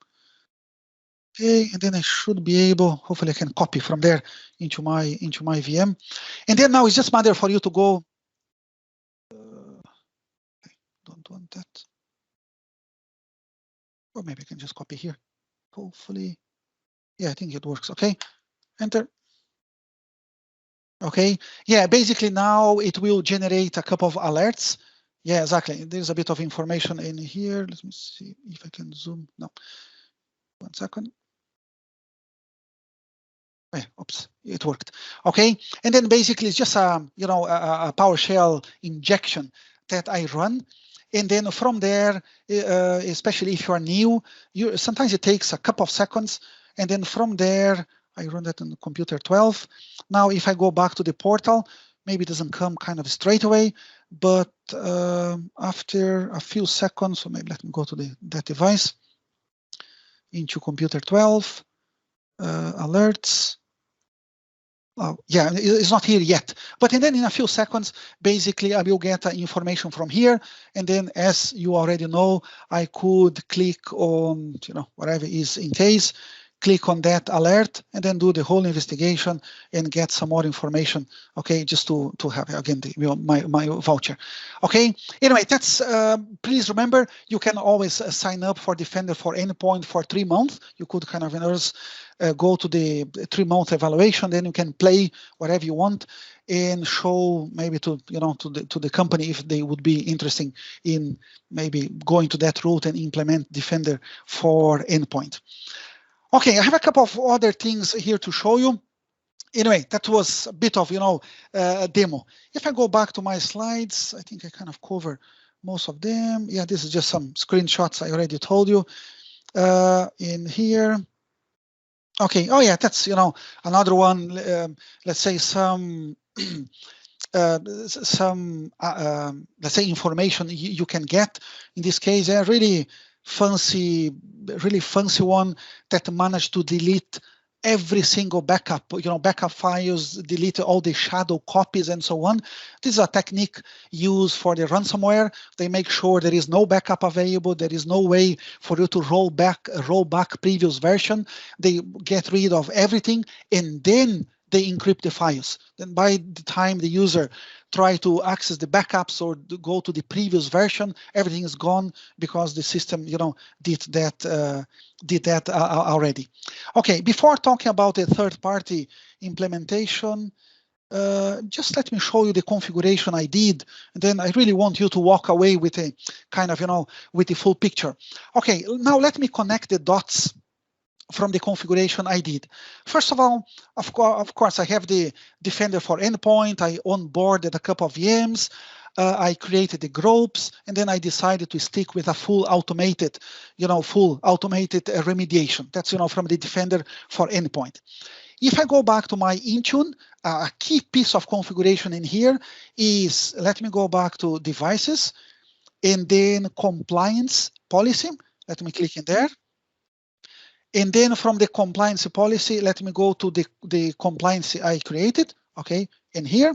S1: Okay, and then I should be able, hopefully I can copy from there into my VM. And then now it's just a matter for you to go. Don't want that. Or maybe I can just copy here. Hopefully. Yeah, I think it works. Okay, enter. Okay, yeah, basically now it will generate a couple of alerts. Yeah, exactly. There's a bit of information in here. Let me see if I can zoom. No, 1 second. Yeah, oops, it worked. Okay, and then basically it's just a, you know, a PowerShell injection that I run, and then from there, especially if you are new, sometimes it takes a couple of seconds, and then from there I run that on computer 12. Now, if I go back to the portal, maybe it doesn't come kind of straight away, but after a few seconds, so maybe let me go to that device into computer 12 alerts. yeah, it's not here yet, but then in a few seconds, basically I will get information from here, and then as you already know, I could click on, whatever is in case, click on that alert, and then do the whole investigation and get some more information. Okay, just to have again my voucher. Okay. Anyway, that's please remember you can always sign up for Defender for Endpoint for 3 months. You could kind of go to the 3-month evaluation, then you can play whatever you want and show maybe to the company if they would be interested in maybe going to that route and implement Defender for Endpoint. Okay, I have a couple of other things here to show you. Anyway, that was a bit of a demo. If I go back to my slides, I think I kind of cover most of them. Yeah, this is just some screenshots I already told you in here. Okay. Oh yeah, that's another one. Let's say some let's say information you can get. In this case, a really fancy one that managed to delete every single backup, backup files, delete all the shadow copies and so on. This is a technique used for the ransomware. They make sure there is no backup available. There is no way for you to roll back previous version. They get rid of everything and then they encrypt the files. Then by the time the user try to access the backups or go to the previous version, everything is gone because the system, did that already. Okay, before talking about the third-party implementation, just let me show you the configuration I did, and then I really want you to walk away with a kind of, with the full picture. Okay, now let me connect the dots from the configuration I did. First of all, of course, I have the Defender for Endpoint. I onboarded a couple of VMs. I created the groups, and then I decided to stick with a full automated remediation. That's, from the Defender for Endpoint. If I go back to my Intune, a key piece of configuration in here is, let me go back to devices, and then compliance policy. Let me click in there. And then from the compliance policy, let me go to the compliance I created, okay, in here.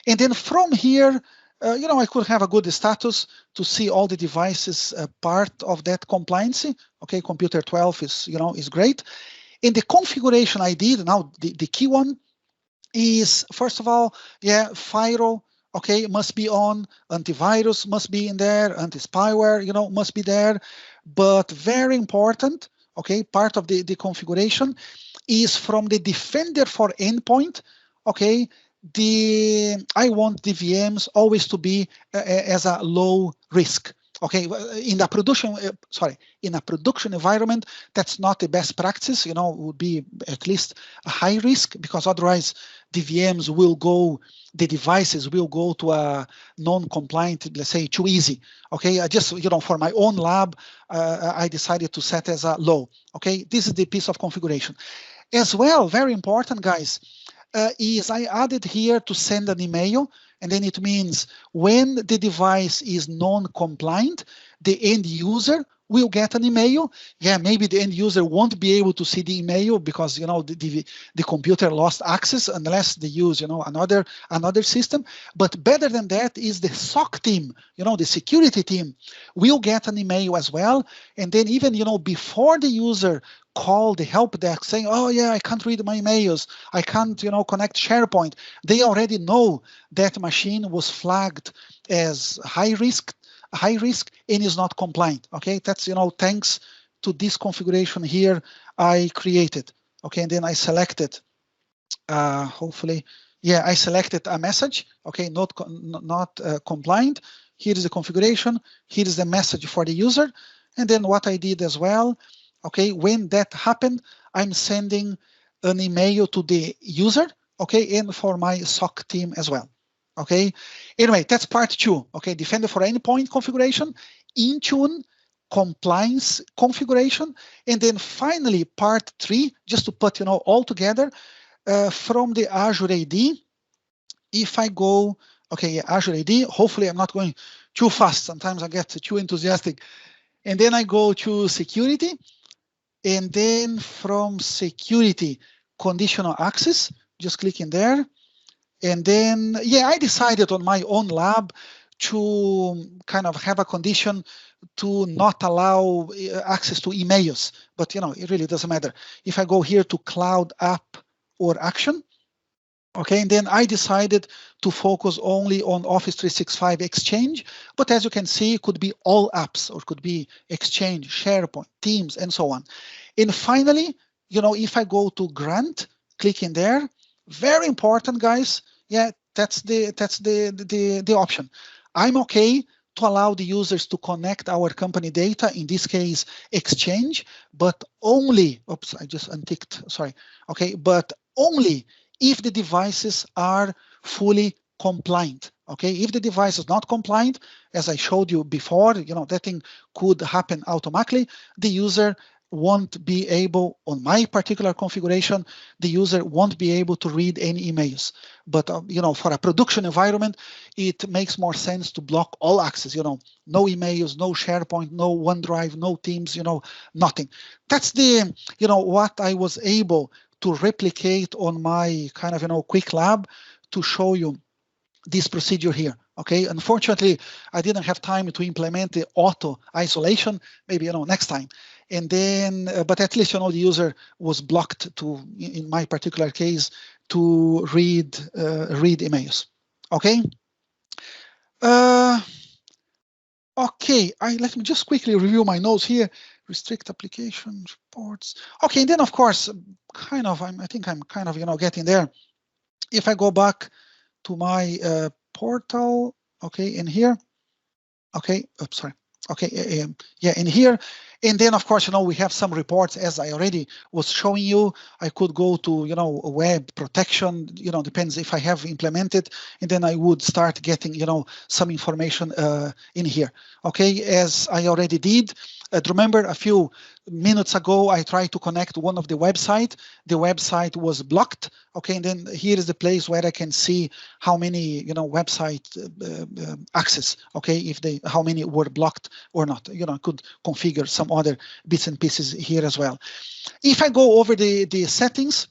S1: And then from here, I could have a good status to see all the devices part of that compliance. Okay, computer 12 is great. In the configuration I did, now the key one is, first of all, firewall, okay, must be on, antivirus must be in there, anti-spyware, must be there. But very important, okay, part of the configuration is from the Defender for Endpoint, okay, I want the VMs always to be as a low risk. Okay, in a production environment, that's not the best practice. Would be at least a high risk, because otherwise the VMs will go, the devices will go to a non-compliant, let's say, too easy. Okay, I just for my own lab, I decided to set as a low. Okay, this is the piece of configuration. As well, very important, guys, is I added here to send an email. And then it means when the device is non-compliant, the end user will get an email. Yeah, maybe the end user won't be able to see the email because the computer lost access unless they use another system. But better than that is the SOC team, the security team will get an email as well. And then even before the user call the help desk saying, oh yeah, I can't read my emails, I can't connect SharePoint, they already know that machine was flagged as high risk and is not compliant. Okay, that's thanks to this configuration here I created. Okay, and then I selected hopefully, I selected a message. Okay, not compliant. Here is the configuration, here is the message for the user. And then what I did as well, okay, when that happened, I'm sending an email to the user, okay, and for my SOC team as well. Okay, anyway, that's part 2. Okay, Defender for Endpoint configuration, Intune compliance configuration, and then finally part 3, just to put all together, from the Azure AD. If I go, okay, Azure AD, hopefully I'm not going too fast. Sometimes I get too enthusiastic. And then I go to security, and then from security, conditional access. just click in there. And then, yeah, I decided on my own lab to kind of have a condition to not allow access to emails. But, you know, it really doesn't matter. If I go here to Cloud App or Action, okay, and then I decided to focus only on Office 365 Exchange. But as you can see, it could be all apps, or it could be Exchange, SharePoint, Teams, and so on. And finally, you know, if I go to Grant, click in there. Very important, guys. Yeah, that's the option. I'm okay to allow the users to connect our company data, in this case, Exchange, but only, oops, I just unticked, sorry. Okay, but only if the devices are fully compliant. Okay, if the device is not compliant, as I showed you before, you know, that thing could happen automatically. The user won't be able, on my particular configuration, the user won't be able to read any emails. But you know, for a production environment, it makes more sense to block all access. You know, no emails, no SharePoint, no OneDrive, no Teams. You know, nothing. That's the, you know, what I was able to replicate on my kind of, you know, quick lab to show you this procedure here. Okay, unfortunately, I didn't have time to implement the auto isolation. Maybe, you know, next time. And then, but at least, you know, the user was blocked to, in my particular case, to read emails. Okay. Okay, let me just quickly review my notes here. Restrict application reports. Okay, and then of course, kind of, I think I'm kind of, you know, getting there. If I go back to my portal, okay, in here, okay, oops, sorry, okay, yeah, in here, and then of course, you know, we have some reports, as I already was showing you. I could go to, you know, web protection, you know, depends if I have implemented, and then I would start getting, you know, some information in here. Okay, as I already did. Remember, a few minutes ago, I tried to connect one of the website. The website was blocked. Okay, and then here is the place where I can see how many, you know, website access. Okay, if they, how many were blocked or not. You know, I could configure some other bits and pieces here as well. If I go over the settings,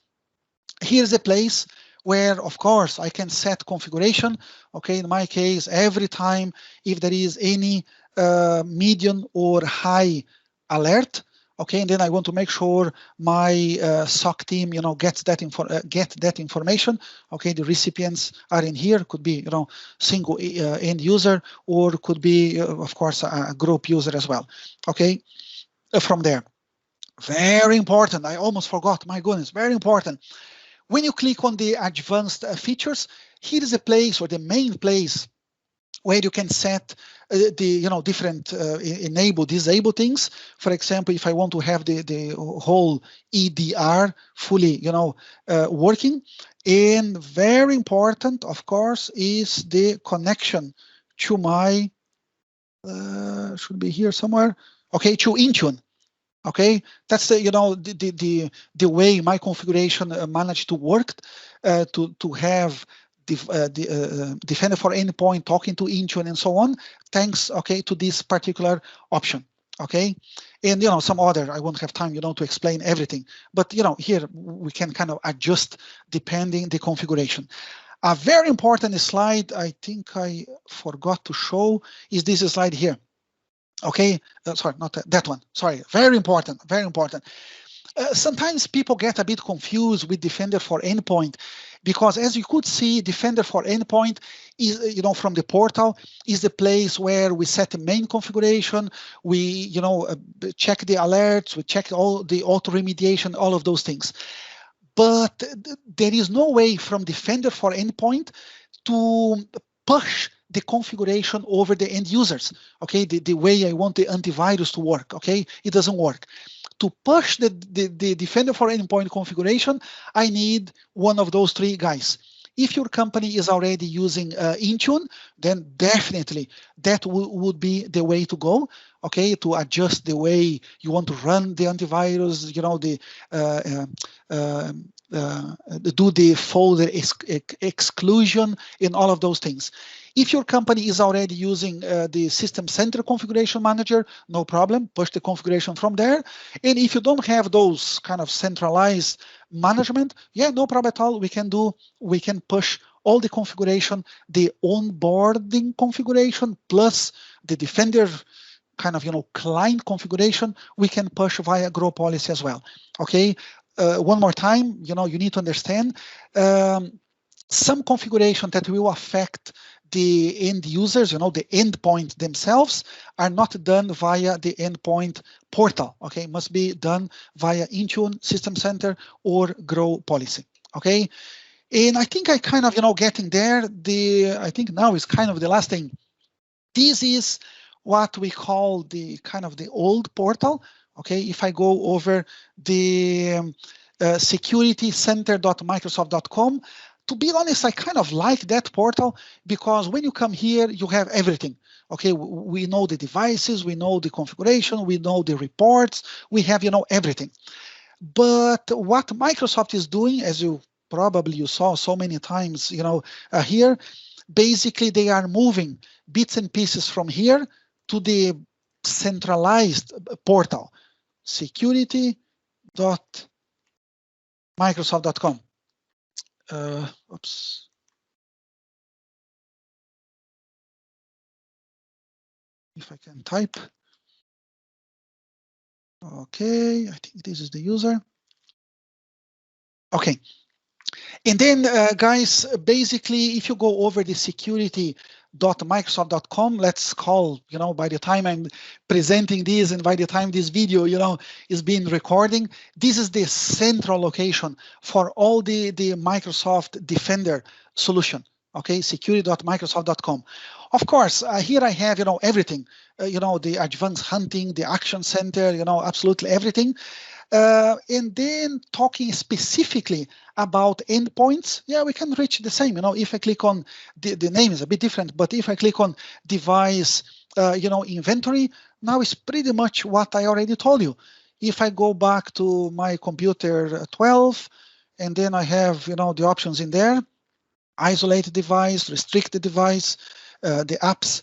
S1: here's a place where, of course, I can set configuration. Okay, in my case, every time if there is any medium or high alert, okay, and then I want to make sure my SOC team, you know, gets that get that information. Okay, the recipients are in here. Could be, you know, single end user, or could be, of course, a group user as well. Okay, from there. Very important. I almost forgot. My goodness, very important. When you click on the advanced features, here is a place, or the main place, where you can set the, you know, different enable, disable things. For example, if I want to have the whole EDR fully, you know, working. And very important, of course, is the connection to my, should be here somewhere. Okay, to Intune. Okay, that's the, you know, the way my configuration managed to work, to have Defender for Endpoint talking to Intune and so on, thanks, okay, to this particular option. Okay, and, you know, some other, I won't have time, you know, to explain everything, but, you know, here we can kind of adjust depending the configuration. A very important slide, I think I forgot to show, is this slide here. Okay, sorry, not that one. Sorry, very important, very important. Sometimes people get a bit confused with Defender for Endpoint, because as you could see, Defender for Endpoint is, you know, from the portal, is the place where we set the main configuration. We, you know, check the alerts, we check all the auto remediation, all of those things. But there is no way from Defender for Endpoint to push the configuration over the end users. Okay, the way I want the antivirus to work. Okay, it doesn't work. To push the Defender for Endpoint configuration, I need one of those three guys. If your company is already using Intune, then definitely that would be the way to go. Okay, to adjust the way you want to run the antivirus, you know, do the folder exclusion and all of those things. If your company is already using the System Center Configuration Manager, no problem, push the configuration from there. And if you don't have those kind of centralized management, yeah, no problem at all. We can push all the configuration, the onboarding configuration plus the Defender kind of client configuration, we can push via grow policy as well. Okay. One more time, you need to understand some configuration that will affect the end users, the endpoint themselves, are not done via the endpoint portal. Okay, must be done via Intune, System Center, or grow policy. Okay, and I think I kind of getting there. I think now is kind of the last thing. This is what we call the kind of the old portal. Okay, if I go over the securitycenter.microsoft.com, to be honest, I kind of like that portal because when you come here, you have everything. Okay, we know the devices, we know the configuration, we know the reports, we have everything. But what Microsoft is doing, as you saw so many times, here, basically they are moving bits and pieces from here to the centralized portal, security.microsoft.com. Oops. If I can type. Okay, I think this is the user. Okay. And then, guys, basically, if you go over the security.microsoft.com, let's call, by the time I'm presenting this and by the time this video, is being recording, this is the central location for all the Microsoft Defender solution. Okay, security.microsoft.com. Of course, here I have, everything, the advanced hunting, the action center, absolutely everything. And then talking specifically about endpoints, yeah, we can reach the same. If I click on the name is a bit different, but if I click on device, inventory, now it's pretty much what I already told you. If I go back to my computer 12, and then I have, the options in there, isolate device, restrict the device, the apps,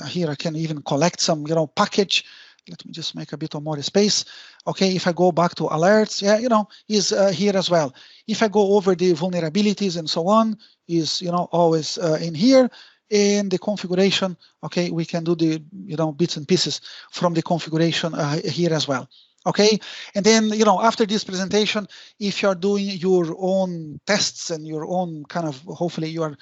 S1: here I can even collect some, package. Let me just make a bit of more space. Okay, if I go back to alerts, yeah, is here as well. If I go over the vulnerabilities and so on, is always in here. In the configuration, okay, we can do the bits and pieces from the configuration here as well. Okay, and then after this presentation, if you are doing your own tests and your own kind of, hopefully you are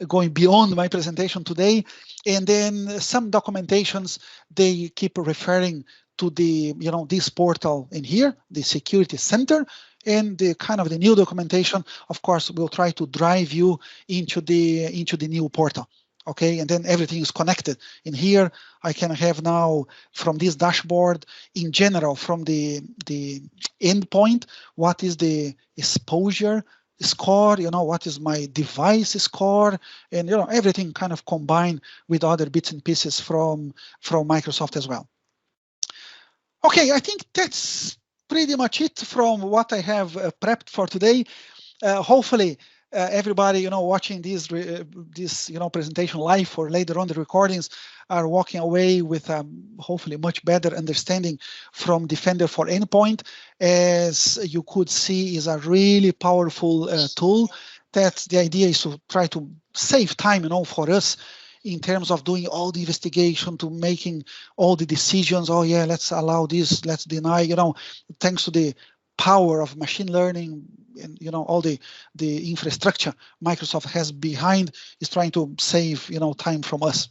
S1: going beyond my presentation today, and then some documentations, they keep referring to the this portal in here, the Security Center, and the kind of the new documentation. Of course, we'll try to drive you into the new portal. Okay, and then everything is connected. In here, I can have now from this dashboard, in general, from the endpoint, what is the exposure score, what is my device score, and everything kind of combined with other bits and pieces from Microsoft as well. Okay, I think that's pretty much it from what I have prepped for today. Hopefully, everybody watching this presentation live or later on the recordings are walking away with hopefully much better understanding from Defender for Endpoint. As you could see, is a really powerful tool. That the idea is to try to save time for us in terms of doing all the investigation, to making all the decisions. Oh yeah, let's allow this, let's deny, thanks to the power of machine learning and all the infrastructure Microsoft has behind, is trying to save time from us.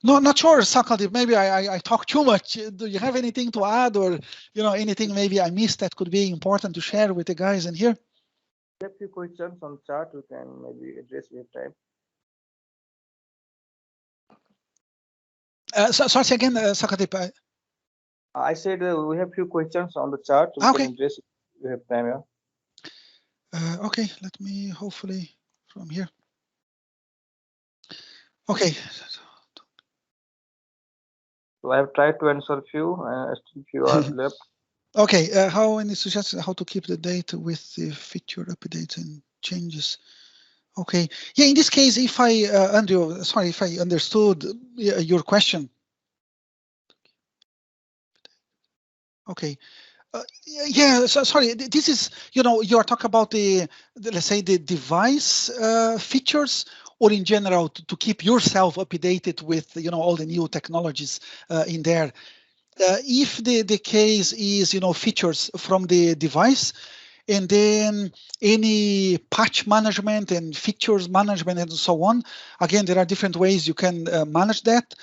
S1: No, not sure, Sakaldip, maybe I talk too much. Do you have anything to add, or anything maybe I missed that could be important to share with the guys in here?
S2: A few questions on chat we can maybe address with time.
S1: Sorry again, Sakaldip.
S2: I said we have few questions on the chat. We can address if we have time. Yeah.
S1: Okay, let me hopefully from here. Okay.
S2: So I have tried to answer a few. Still few are left.
S1: Okay, how any suggestions how to keep the data with the feature updates and changes? Okay, yeah. In this case, if I Andrew, sorry, if I understood your question. Okay. Yeah, so, sorry. This is, you are talking about let's say the device features, or in general to keep yourself updated with all the new technologies in there. If the case is features from the device, and then any patch management and features management and so on. Again, there are different ways you can manage that.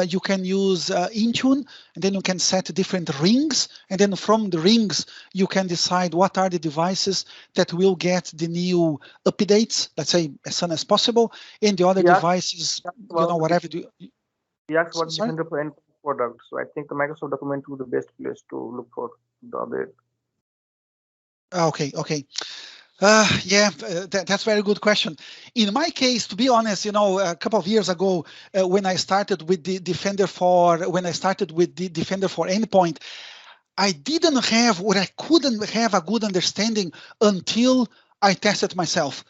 S1: You can use Intune, and then you can set different rings, and then from the rings you can decide what are the devices that will get the new updates, let's say as soon as possible, and the other devices, whatever.
S2: He asked about
S1: Sorry?
S2: Defender for Endpoint product. So I think the Microsoft document is the best place to look for the update.
S1: Okay. Yeah, that's a very good question. In my case, to be honest, a couple of years ago, when I started with the Defender for Endpoint, I didn't have, or I couldn't have a good understanding until I tested myself.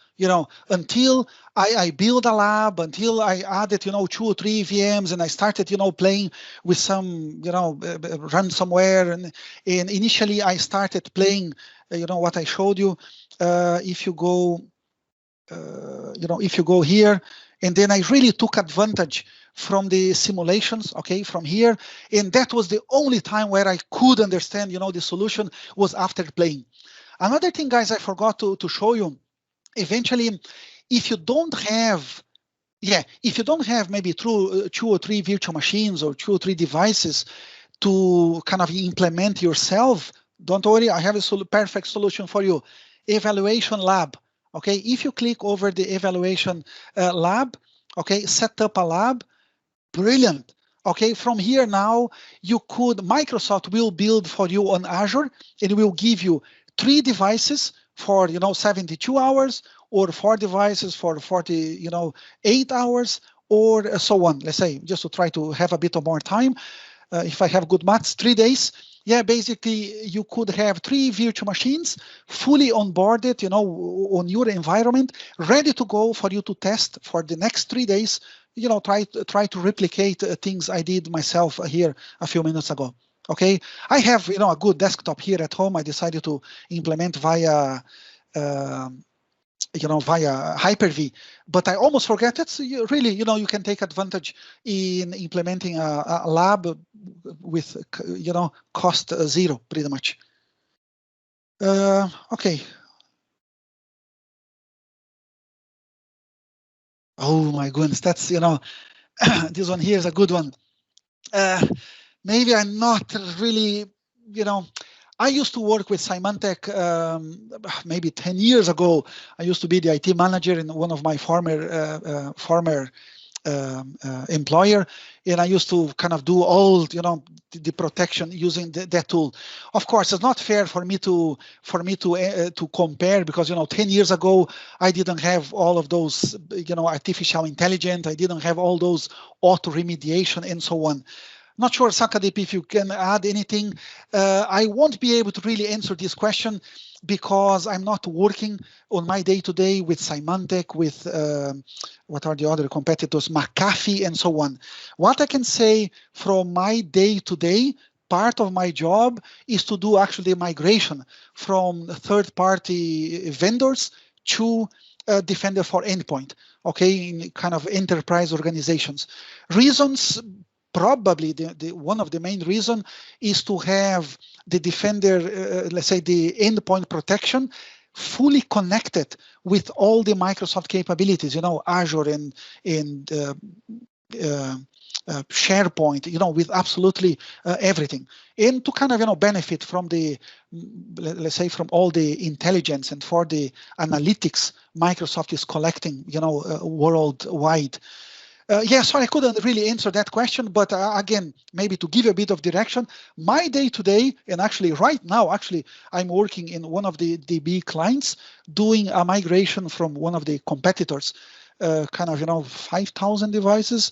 S1: Until I built a lab, until I added, 2 or 3 VMs, and I started, playing with some, ransomware, and initially I started playing, what I showed you. If you go, if you go here, and then I really took advantage from the simulations, okay, from here, and that was the only time where I could understand, the solution was after playing. Another thing, guys, I forgot to show you. Eventually, if you don't have maybe 2 or 3 virtual machines or 2 or 3 devices to kind of implement yourself, don't worry, I have a perfect solution for you. Evaluation lab. Okay, if you click over the evaluation lab, okay, set up a lab, brilliant. Okay, from here now, Microsoft will build for you on Azure, and it will give you 3 devices for 72 hours, or 4 devices for 48 hours, or so on. Let's say, just to try to have a bit of more time. If I have good maths, 3 days. Yeah, basically you could have 3 virtual machines fully onboarded, on your environment, ready to go for you to test for the next 3 days. Try to replicate things I did myself here a few minutes ago. Okay, I have a good desktop here at home. I decided to implement via via Hyper-V, but I almost forget it. So really, you can take advantage in implementing a lab with, cost zero, pretty much. Okay. Oh my goodness, that's, this one here is a good one. Maybe I'm not really, I used to work with Symantec maybe 10 years ago. I used to be the IT manager in one of my former employer, and I used to kind of do all the protection using that tool. Of course, it's not fair for me to compare, because 10 years ago I didn't have all of those artificial intelligence. I didn't have all those auto remediation and so on. Not sure, Sakadip, if you can add anything. I won't be able to really answer this question because I'm not working on my day-to-day with Symantec, with what are the other competitors, McAfee, and so on. What I can say from my day-to-day, part of my job is to do actually migration from third-party vendors to Defender for Endpoint, okay, in kind of enterprise organizations. Reasons, probably one of the main reason is to have the Defender, let's say the endpoint protection, fully connected with all the Microsoft capabilities, Azure and SharePoint, with absolutely everything, and to kind of benefit from the, let's say, from all the intelligence and for the analytics Microsoft is collecting, worldwide. Yeah, sorry, I couldn't really answer that question, but again, maybe to give you a bit of direction, my day-to-day, and actually right now, I'm working in one of the DB clients doing a migration from one of the competitors, kind of, 5,000 devices.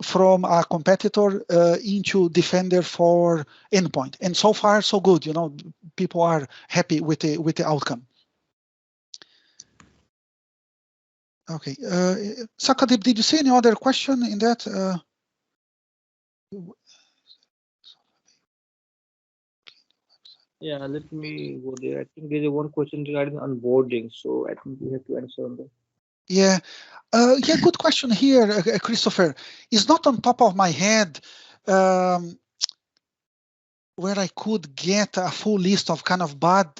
S1: from a competitor into Defender for Endpoint, and so far so good. You know, people are happy with the outcome. Okay, Sakadip, did you see any other question in that?
S2: Yeah, let me go there. I think there's one question regarding onboarding, so I think we have to answer on that.
S1: Yeah, yeah, good question here, Christopher. It's not on top of my head. Where I could get a full list of kind of bad,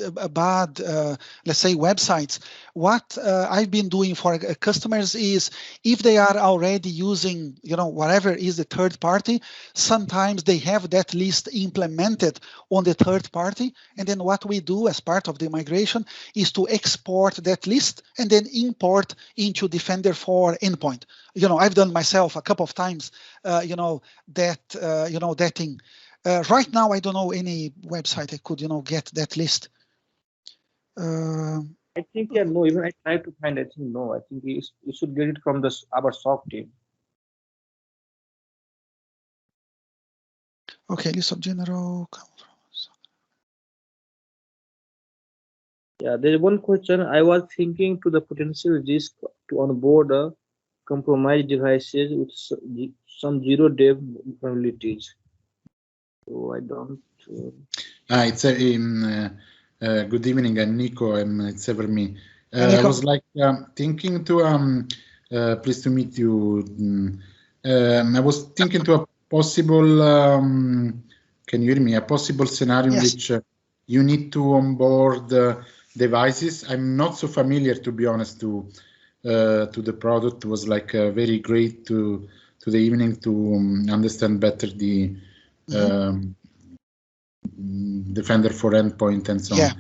S1: let's say, websites. What I've been doing for customers is, if they are already using, you know, whatever is the third party, sometimes they have that list implemented on the third party. And then what we do as part of the migration is to export that list and then import into Defender for Endpoint. You know, I've done myself a couple of times, you know, that thing. Right now, I don't know any website I could, you know, get that list.
S2: I think, yeah, no, even I tried to find, I think, no, I think you should get it from our SOC team.
S1: Okay, list of general.
S2: Yeah, there's one question. I was thinking to the potential risk to onboard compromised devices with some zero-day vulnerabilities. So I don't.
S3: It's good evening, I'm Nico. It's ever me.
S1: Nico.
S3: I was like thinking to pleased to meet you. I was thinking to a possible. Can you hear me? A possible scenario
S1: Yes.
S3: in which you need to onboard devices. I'm not so familiar, to be honest, to the product. It was like very great to the evening to understand better the. Defender for Endpoint and so on.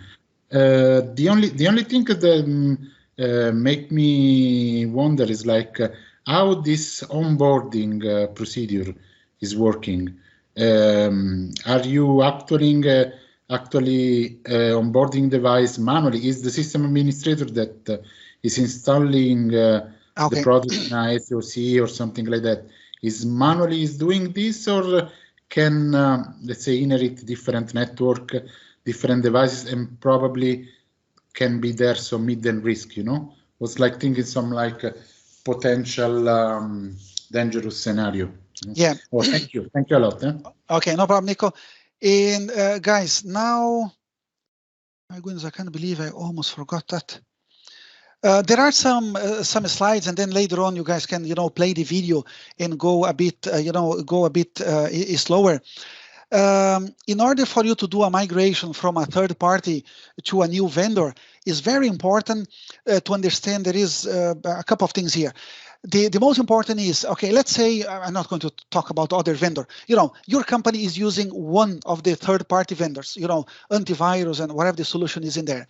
S3: The only thing that make me wonder is like how this onboarding procedure is working. Are you actually onboarding device manually? Is the system administrator that is installing the product in a SOC or something like that is manually doing this, or can let's say inherit different network, different devices, and probably can be there some hidden risk, you know? Was like thinking some like potential dangerous scenario. You know?
S1: Yeah.
S3: Oh, thank you a lot.
S1: Okay, no problem, Nico. And guys, now, my goodness, I can't believe I almost forgot that. There are some slides, and then later on you guys can, you know, play the video and go a bit, slower. In order for you to do a migration from a third party to a new vendor, it's very important to understand there is a couple of things here. The most important is, okay, let's say I'm not going to talk about other vendor. You know, your company is using one of the third party vendors, you know, antivirus and whatever the solution is in there.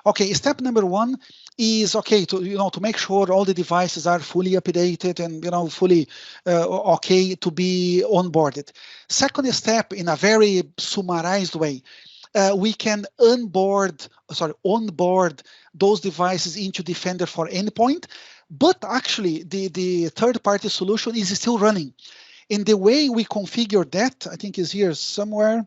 S1: Okay, step number one is, okay, to make sure all the devices are fully updated and, you know, fully okay to be onboarded. Second step, in a very summarized way, we can onboard those devices into Defender for Endpoint, but actually the third-party solution is still running. And the way we configure that, I think is here somewhere.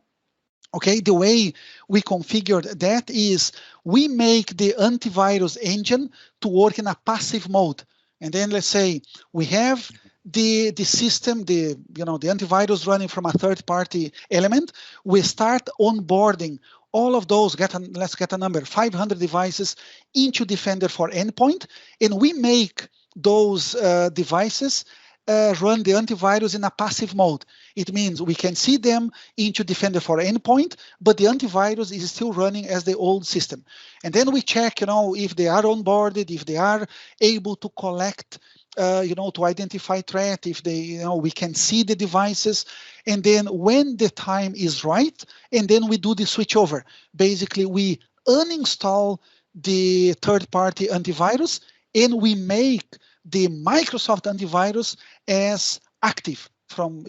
S1: Okay, the way we configured that is we make the antivirus engine to work in a passive mode. And then let's say we have the system, the antivirus running from a third-party element. We start onboarding all of those, let's get a number, 500 devices into Defender for Endpoint, and we make those devices run the antivirus in a passive mode. It means we can see them into Defender for Endpoint, but the antivirus is still running as the old system. And then we check, if they are onboarded, if they are able to collect, to identify threat, if they, we can see the devices. And then when the time is right, and then we do the switchover. Basically, we uninstall the third-party antivirus, and we make the Microsoft antivirus as active. From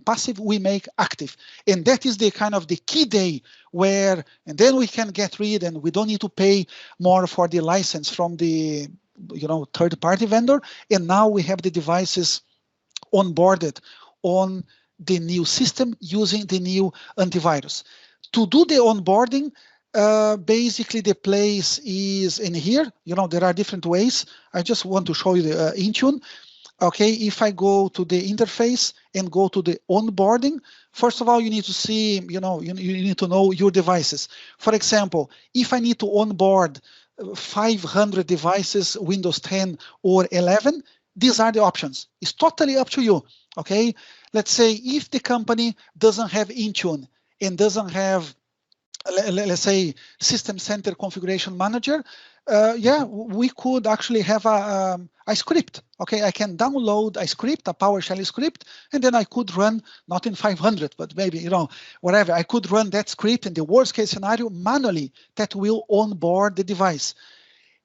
S1: passive, we make active. And that is the kind of the key day where, and then we can get rid, and we don't need to pay more for the license from the third-party vendor. And now we have the devices onboarded on the new system using the new antivirus. To do the onboarding, basically the place is in here. There are different ways. I just want to show you the Intune. Okay, if I go to the interface and go to the onboarding, first of all, you need to see, you need to know your devices. For example, if I need to onboard 500 devices, Windows 10 or 11, these are the options. It's totally up to you. Okay, let's say if the company doesn't have Intune and doesn't have, let's say, System Center Configuration Manager, yeah, we could actually have a script. Okay, I can download a script, a PowerShell script, and then I could run, not in 500, but maybe, whatever. I could run that script in the worst case scenario manually that will onboard the device.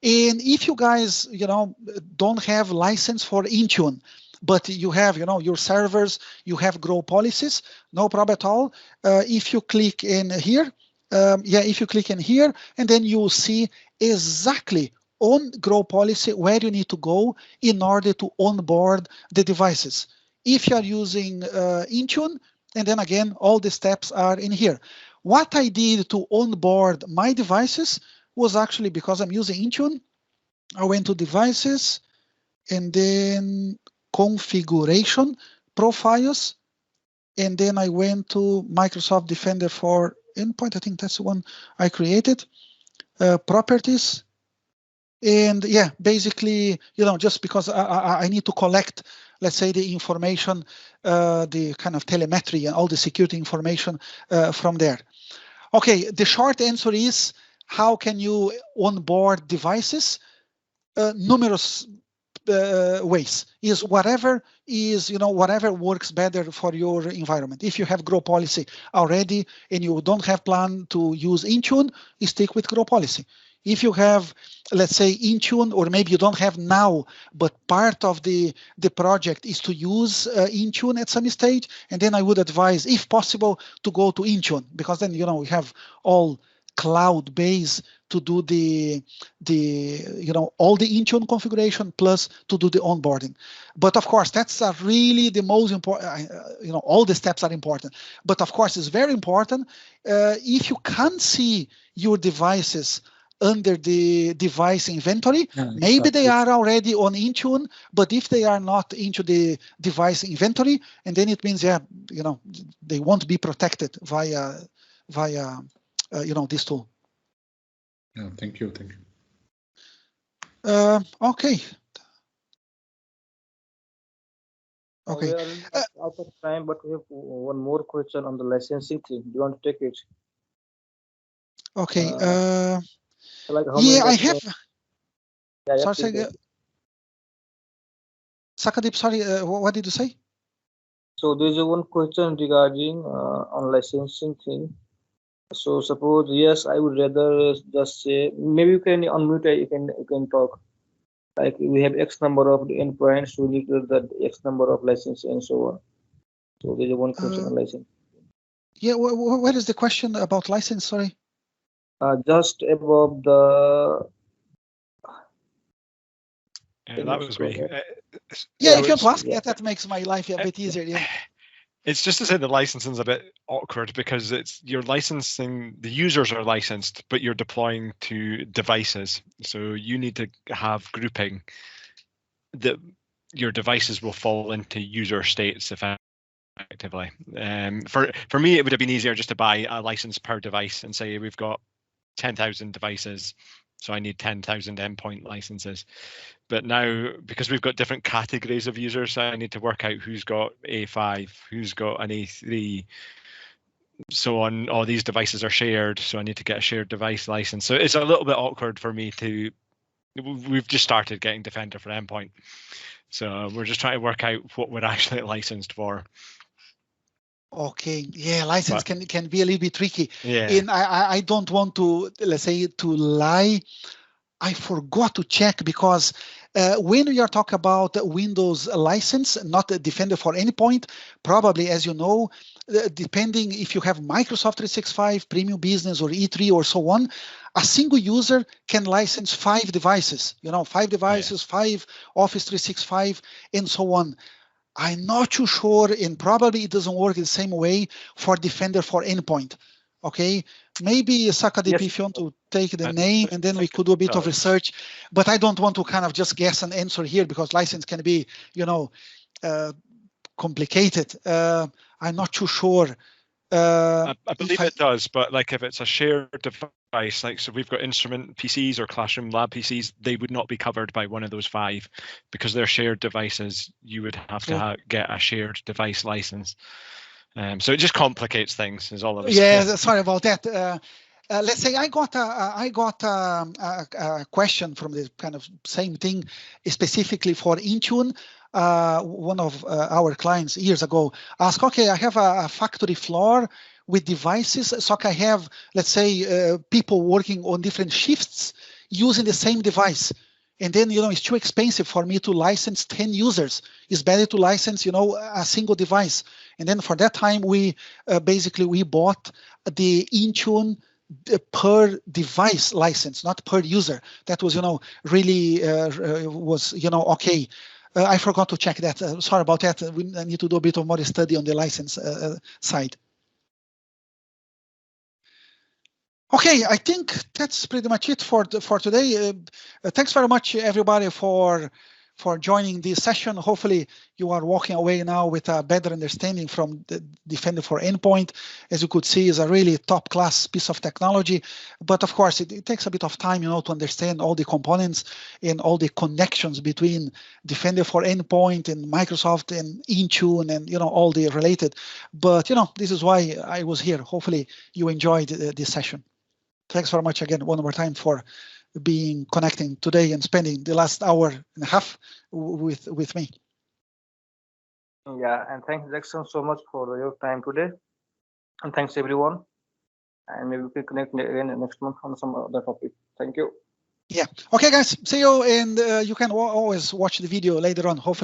S1: And if you guys, don't have license for Intune, but you have, your servers, you have grow policies, no problem at all. If you click in here, if you click in here, and then you will see exactly on grow policy where you need to go in order to onboard the devices. If you are using Intune, and then again, all the steps are in here. What I did to onboard my devices was actually, because I'm using Intune, I went to devices and then configuration profiles, and then I went to Microsoft Defender for Endpoint. I think that's the one I created. Properties. And yeah, basically, just because I need to collect, let's say, the information, the kind of telemetry and all the security information from there. Okay, the short answer is, how can you onboard devices? Numerous ways. Is whatever works better for your environment. If you have grow policy already and you don't have plan to use Intune, stick with grow policy. If you have, let's say, Intune, or maybe you don't have now, but part of the project is to use Intune at some stage, and then I would advise, if possible, to go to Intune, because then we have all cloud-based to do all the Intune configuration plus to do the onboarding. But of course, that's really the most important. All the steps are important. But of course, it's very important if you can't see your devices under the device inventory, maybe they are already on Intune, but if they are not into the device inventory, and then it means, they won't be protected via this tool.
S3: Yeah, thank you.
S1: Okay. Okay.
S2: We are out of time, but we have one more question on the licensing thing. Do you want to take it?
S1: Okay.
S2: Like how
S1: yeah,
S2: many
S1: I have.
S2: sorry,
S1: Sakadip, sorry, what did you say?
S2: So there's one question regarding on licensing thing. So suppose, yes, I would rather just say, maybe you can unmute, you can talk. Like we have X number of the endpoints, we need the X number of licenses and so on. So there's one question on license.
S1: Yeah, what is the question about license? Sorry.
S2: Just above the.
S4: That was me.
S1: Yeah, if you want to ask that makes my life a bit easier. Yeah.
S4: It's just to say the licensing is a bit awkward because you're licensing, the users are licensed, but you're deploying to devices. So you need to have grouping that your devices will fall into user states effectively. For me, it would have been easier just to buy a license per device and say we've got 10,000 devices, so I need 10,000 endpoint licenses. But now, because we've got different categories of users, I need to work out who's got A5, who's got an A3, so on. All these devices are shared, so I need to get a shared device license. So it's a little bit awkward for me to. We've just started getting Defender for Endpoint, so we're just trying to work out what we're actually licensed for.
S1: Okay, yeah, license can be a little bit tricky.
S4: Yeah.
S1: And I don't want to, let's say, to lie. I forgot to check because when we are talking about Windows license, not a Defender for Endpoint, probably, as you know, depending if you have Microsoft 365, Premium Business, or E3, or so on, a single user can license 5 devices, 5 devices, 5 Office 365, and so on. I'm not too sure, and probably it doesn't work the same way for Defender for Endpoint. Okay, maybe Sakadip,
S2: Yes.
S1: if you want to take the name, and then we could do a bit of research. But I don't want to kind of just guess an answer here because license can be, you know, complicated. I'm not too sure.
S4: I believe it does, but like if it's a shared device, like so we've got instrument PCs or classroom lab PCs, they would not be covered by one of those 5 because they're shared devices. You would have to get a shared device license. So it just complicates things, is all I was saying.
S1: Yeah, sorry about that. Let's say I got a question from the kind of same thing, specifically for Intune. One of our clients years ago asked, okay, I have a factory floor with devices, so I have, let's say, people working on different shifts using the same device. And then, you know, it's too expensive for me to license 10 users. It's better to license, you know, a single device. And then for that time, we basically we bought the Intune per device license, not per user. That was, you know, really was, you know, okay. I forgot to check that. Sorry about that. I need to do a bit of more study on the license side. Okay, I think that's pretty much it for today. Thanks very much, everybody, for joining this session. Hopefully, you are walking away now with a better understanding from the Defender for Endpoint. As you could see, is a really top-class piece of technology. But of course, it takes a bit of time, you know, to understand all the components and all the connections between Defender for Endpoint and Microsoft and Intune and, you know, all the related. But, you know, this is why I was here. Hopefully, you enjoyed this session. Thanks very much again, one more time, for connecting today and spending the last hour and a half with me.
S2: Yeah, and thanks, Jackson, so much for your time today. And thanks, everyone. And maybe we can connect again next month on some other topic. Thank you.
S1: Yeah. Okay, guys. See you. And you can always watch the video later on, hopefully.